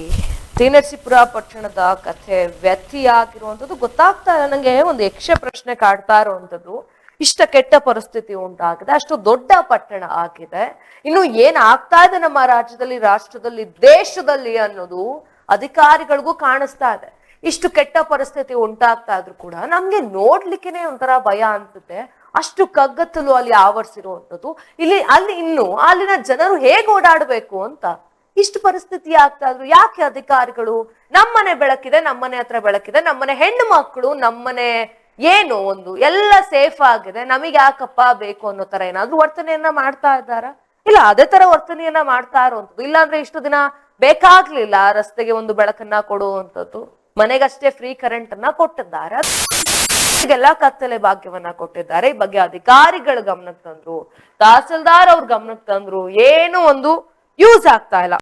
ಟಿ.ನರಸೀಪುರ ಪಟ್ಟಣದ ಕಥೆ ವ್ಯತ್ಯಾಗಿರುವಂತದ್ದು ಗೊತ್ತಾಗ್ತಾ ಇಲ್ಲ ನಂಗೆ. ಒಂದು ಯಕ್ಷ ಪ್ರಶ್ನೆ ಕಾಡ್ತಾ ಇರುವಂತದ್ದು, ಇಷ್ಟ ಕೆಟ್ಟ ಪರಿಸ್ಥಿತಿ ಉಂಟಾಗಿದೆ, ಅಷ್ಟು ದೊಡ್ಡ ಪಟ್ಟಣ ಆಗಿದೆ, ಇನ್ನು ಏನ್ ಆಗ್ತಾ ಇದೆ ನಮ್ಮ ರಾಜ್ಯದಲ್ಲಿ, ರಾಷ್ಟ್ರದಲ್ಲಿ, ದೇಶದಲ್ಲಿ ಅನ್ನೋದು ಅಧಿಕಾರಿಗಳಿಗೂ ಕಾಣಿಸ್ತಾ ಇದೆ. ಇಷ್ಟು ಕೆಟ್ಟ ಪರಿಸ್ಥಿತಿ ಉಂಟಾಗ್ತಾ ಇದ್ರು ಕೂಡ ನಮ್ಗೆ ನೋಡ್ಲಿಕ್ಕೆನೆ ಒಂಥರ ಭಯ ಅನ್ಸುತ್ತೆ. ಅಷ್ಟು ಕಗ್ಗತ್ತಲು ಅಲ್ಲಿ ಆವರಿಸಿರುವಂತದ್ದು. ಅಲ್ಲಿ ಇನ್ನು ಅಲ್ಲಿನ ಜನರು ಹೇಗೆ ಓಡಾಡ್ಬೇಕು ಅಂತ ಇಷ್ಟು ಪರಿಸ್ಥಿತಿ ಆಗ್ತಾ ಇದ್ರು. ಯಾಕೆ ಅಧಿಕಾರಿಗಳು ನಮ್ಮನೆ ಬೆಳಕಿದೆ, ನಮ್ಮನೆ ಹತ್ರ ಬೆಳಕಿದೆ, ನಮ್ಮನೆ ಹೆಣ್ಣು ಮಕ್ಕಳು, ನಮ್ಮನೆ ಏನು ಒಂದು ಎಲ್ಲ ಸೇಫ್ ಆಗಿದೆ, ನಮಗೆ ಯಾಕಪ್ಪ ಬೇಕು ಅನ್ನೋ ತರ ಏನಾದ್ರು ವರ್ತನೆಯನ್ನ ಮಾಡ್ತಾ ಇದ್ದಾರ? ಇಲ್ಲ ಅದೇ ತರ ವರ್ತನೆಯನ್ನ ಮಾಡ್ತಾ ಇರುವಂತದ್ದು. ಇಲ್ಲಾಂದ್ರೆ ಇಷ್ಟು ದಿನ ಬೇಕಾಗ್ಲಿಲ್ಲ ರಸ್ತೆಗೆ ಒಂದು ಬೆಳಕನ್ನ ಕೊಡುವಂಥದ್ದು, ಮನೆಗಷ್ಟೇ ಫ್ರೀ ಕರೆಂಟ್ ಅನ್ನ ಕೊಟ್ಟಿದ್ದಾರೆ, ಎಲ್ಲ ಕತ್ತಲೆ ಭಾಗ್ಯವನ್ನ ಕೊಟ್ಟಿದ್ದಾರೆ. ಈ ಬಗ್ಗೆ ಅಧಿಕಾರಿಗಳ ಗಮನಕ್ಕೆ ತಂದ್ರು, ತಹಸೀಲ್ದಾರ್ ಅವ್ರ ಗಮನಕ್ಕೆ ತಂದ್ರು, ಏನು ಒಂದು ಯೂಸ್ ಆಗ್ತಾ ಇಲ್ಲ.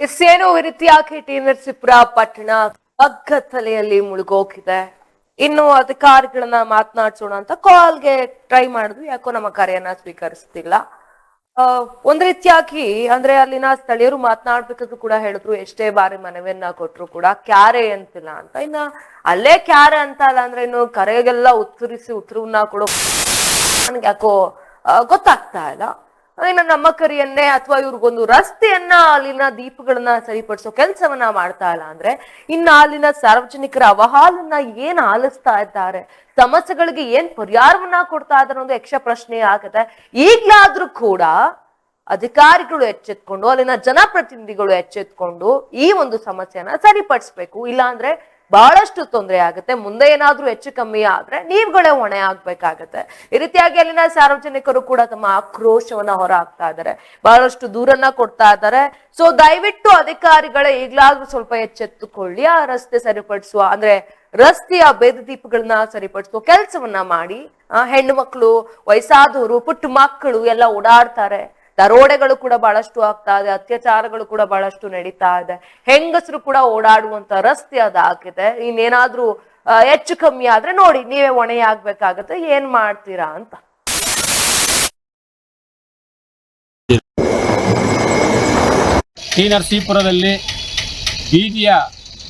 ಇಷ್ಟೇನು ಈ ರೀತಿಯಾಗಿ ಟಿ ನರಸೀಪುರ ಪಟ್ಟಣ ಕಗ್ಗತ್ತಲೆಯಲ್ಲಿ ಮುಳುಗೋಗಿದೆ. ಇನ್ನು ಅಧಿಕಾರಿಗಳನ್ನ ಮಾತನಾಡ್ಸೋಣ ಅಂತ ಕಾಲ್ಗೆ ಟ್ರೈ ಮಾಡಿದ್ವಿ, ಯಾಕೋ ನಮ್ಮ ಕರೆಯನ್ನ ಸ್ವೀಕರಿಸ್ತಿಲ್ಲ. ಒಂದ್ ರೀತಿಯಾಗಿ ಅಂದ್ರೆ ಅಲ್ಲಿನ ಸ್ಥಳೀಯರು ಮಾತನಾಡ್ಬೇಕಾದ್ರು ಕೂಡ ಹೇಳಿದ್ರು, ಎಷ್ಟೇ ಬಾರಿ ಮನವಿಯನ್ನ ಕೊಟ್ರು ಕೂಡ ಕ್ಯಾರೆ ಅಂತಿಲ್ಲ ಅಂತ. ಇನ್ನ ಅಲ್ಲೇ ಕ್ಯಾರೆ ಅಂತ ಅಲ್ಲ ಅಂದ್ರೆ ಇನ್ನು ಕರೆಗೆಲ್ಲ ಉತ್ತರವನ್ನ ಕೊಡೋ ನನ್ಗೆ ಯಾಕೋ ಗೊತ್ತಾಗ್ತಾ ಇಲ್ಲ. ಇನ್ನು ನಮ್ಮ ಕರಿಯನ್ನೇ ಅಥವಾ ಇವ್ರಿಗೊಂದು ರಸ್ತೆಯನ್ನ ಅಲ್ಲಿನ ದೀಪಗಳನ್ನ ಸರಿಪಡಿಸೋ ಕೆಲಸವನ್ನ ಮಾಡ್ತಾ ಇಲ್ಲ ಅಂದ್ರೆ ಇನ್ನ ಅಲ್ಲಿನ ಸಾರ್ವಜನಿಕರ ಅವಹಾಲನ್ನ ಏನ್ ಆಲಿಸ್ತಾ ಇದ್ದಾರೆ, ಸಮಸ್ಯೆಗಳಿಗೆ ಏನ್ ಪರಿಹಾರವನ್ನ ಕೊಡ್ತಾ ಇದ್ದಾರೆ ಅನ್ನೋದು ಯಕ್ಷ ಪ್ರಶ್ನೆ ಆಗುತ್ತೆ. ಈಗ್ಲಾದ್ರೂ ಕೂಡ ಅಧಿಕಾರಿಗಳು ಎಚ್ಚೆತ್ಕೊಂಡು ಅಲ್ಲಿನ ಜನಪ್ರತಿನಿಧಿಗಳು ಎಚ್ಚೆತ್ಕೊಂಡು ಈ ಒಂದು ಸಮಸ್ಯೆಯನ್ನ ಸರಿಪಡಿಸ್ಬೇಕು. ಇಲ್ಲ ಅಂದ್ರೆ ಬಹಳಷ್ಟು ತೊಂದರೆ ಆಗುತ್ತೆ. ಮುಂದೆ ಏನಾದ್ರೂ ಹೆಚ್ಚು ಕಮ್ಮಿ ಆದ್ರೆ ನೀವುಗಳೇ ಹೊಣೆ ಆಗ್ಬೇಕಾಗತ್ತೆ. ಈ ರೀತಿಯಾಗಿ ಅಲ್ಲಿನ ಸಾರ್ವಜನಿಕರು ಕೂಡ ತಮ್ಮ ಆಕ್ರೋಶವನ್ನ ಹೊರ ಹಾಕ್ತಾ ಇದ್ದಾರೆ, ಬಹಳಷ್ಟು ದೂರನ್ನ ಕೊಡ್ತಾ ಇದ್ದಾರೆ. ಸೊ ದಯವಿಟ್ಟು ಅಧಿಕಾರಿಗಳೇ ಈಗ್ಲಾದ್ರೂ ಸ್ವಲ್ಪ ಎಚ್ಚೆತ್ತುಕೊಳ್ಳಿ, ಆ ರಸ್ತೆ ಸರಿಪಡಿಸುವ ಅಂದ್ರೆ ರಸ್ತೆಯ ಬೇದ ದೀಪಗಳನ್ನ ಸರಿಪಡಿಸುವ ಕೆಲಸವನ್ನ ಮಾಡಿ. ಹೆಣ್ಣು ಮಕ್ಕಳು, ವಯಸ್ಸಾದವರು, ಪುಟ್ಟ ಮಕ್ಕಳು ಎಲ್ಲ ಓಡಾಡ್ತಾರೆ. ದರೋಡೆಗಳು ಕೂಡ ಬಹಳಷ್ಟು ಆಗ್ತಾ ಇದೆ, ಅತ್ಯಾಚಾರಗಳು ಕೂಡ ಬಹಳಷ್ಟು ನಡೀತಾ ಇದೆ. ಹೆಂಗಸರು ಕೂಡ ಓಡಾಡುವಂತ ರಸ್ತೆ ಅದಾಗಿದೆ. ಇನ್ನೇನಾದ್ರೂ ಹೆಚ್ಚು ಕಮ್ಮಿ ಆದ್ರೆ ನೋಡಿ ನೀವೇ ಹೊಣೆ ಆಗ್ಬೇಕಾಗತ್ತೆ, ಏನ್ ಮಾಡ್ತೀರಾ ಅಂತ. ಟಿ ನರಸೀಪುರದಲ್ಲಿ ಬೀದಿಯ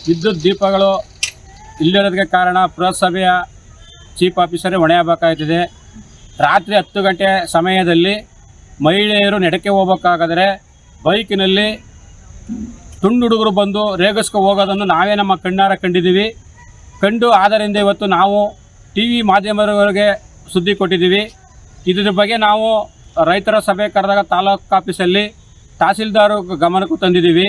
ವಿದ್ಯುತ್ ದೀಪಗಳು ಇಲ್ಲಿರೋದಕ್ಕೆ ಕಾರಣ ಪುರಸಭೆಯ ಚೀಫ್ ಆಫೀಸರೇ ಹೊಣೆ ಆಗಬೇಕಾಗ್ತದೆ. ರಾತ್ರಿ 10 ಗಂಟೆ ಸಮಯದಲ್ಲಿ ಮಹಿಳೆಯರು ನಡಕ್ಕೆ ಹೋಗಬೇಕಾದ್ರೆ ಬೈಕಿನಲ್ಲಿ ತುಂಡು ಹುಡುಗರು ಬಂದು ರೇಗಿಸ್ಕೊ ಹೋಗೋದನ್ನು ನಾವೇ ನಮ್ಮ ಕಣ್ಣಾರ ಕಂಡಿದ್ದೀವಿ. ಆದ್ದರಿಂದ ಇವತ್ತು ನಾವು ಟಿ ವಿ ಮಾಧ್ಯಮದವರಿಗೆ ಸುದ್ದಿ ಕೊಟ್ಟಿದ್ದೀವಿ. ಇದರ ಬಗ್ಗೆ ನಾವು ರೈತರ ಸಭೆ ಕರೆದಾಗ ತಾಲೂಕು ಆಫೀಸಲ್ಲಿ ತಹಸೀಲ್ದಾರ್ ಗಮನಕ್ಕೂ ತಂದಿದ್ದೀವಿ.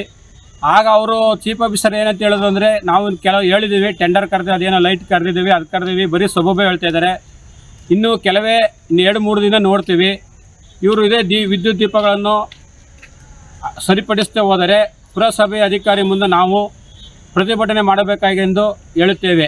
ಆಗ ಅವರು ಚೀಫ್ ಆಫೀಸರ್ ಏನಂತ ಹೇಳಿದ್ರು ಅಂದರೆ, ನಾವು ಕೆಲವು ಹೇಳಿದ್ದೀವಿ, ಟೆಂಡರ್ ಕರೆದು ಅದೇನೋ ಲೈಟ್ ಕರೆದಿದ್ದೀವಿ, ಅದು ಕರೆದಿದ್ದೀವಿ, ಬರೀ ಸೊಬಬೆ ಹೇಳ್ತಾ ಇದ್ದಾರೆ. ಇನ್ನು ಕೆಲವೇ 2-3 ದಿನ ನೋಡ್ತೀವಿ. ಇವರು ಇದೇ ವಿದ್ಯುತ್ ದೀಪಗಳನ್ನು ಸರಿಪಡಿಸದೆ ಹೋದರೆ ಪುರಸಭೆ ಅಧಿಕಾರಿ ಮುಂದೆ ನಾವು ಪ್ರತಿಭಟನೆ ಮಾಡಬೇಕಾಗೆಂದು ಹೇಳುತ್ತೇವೆ.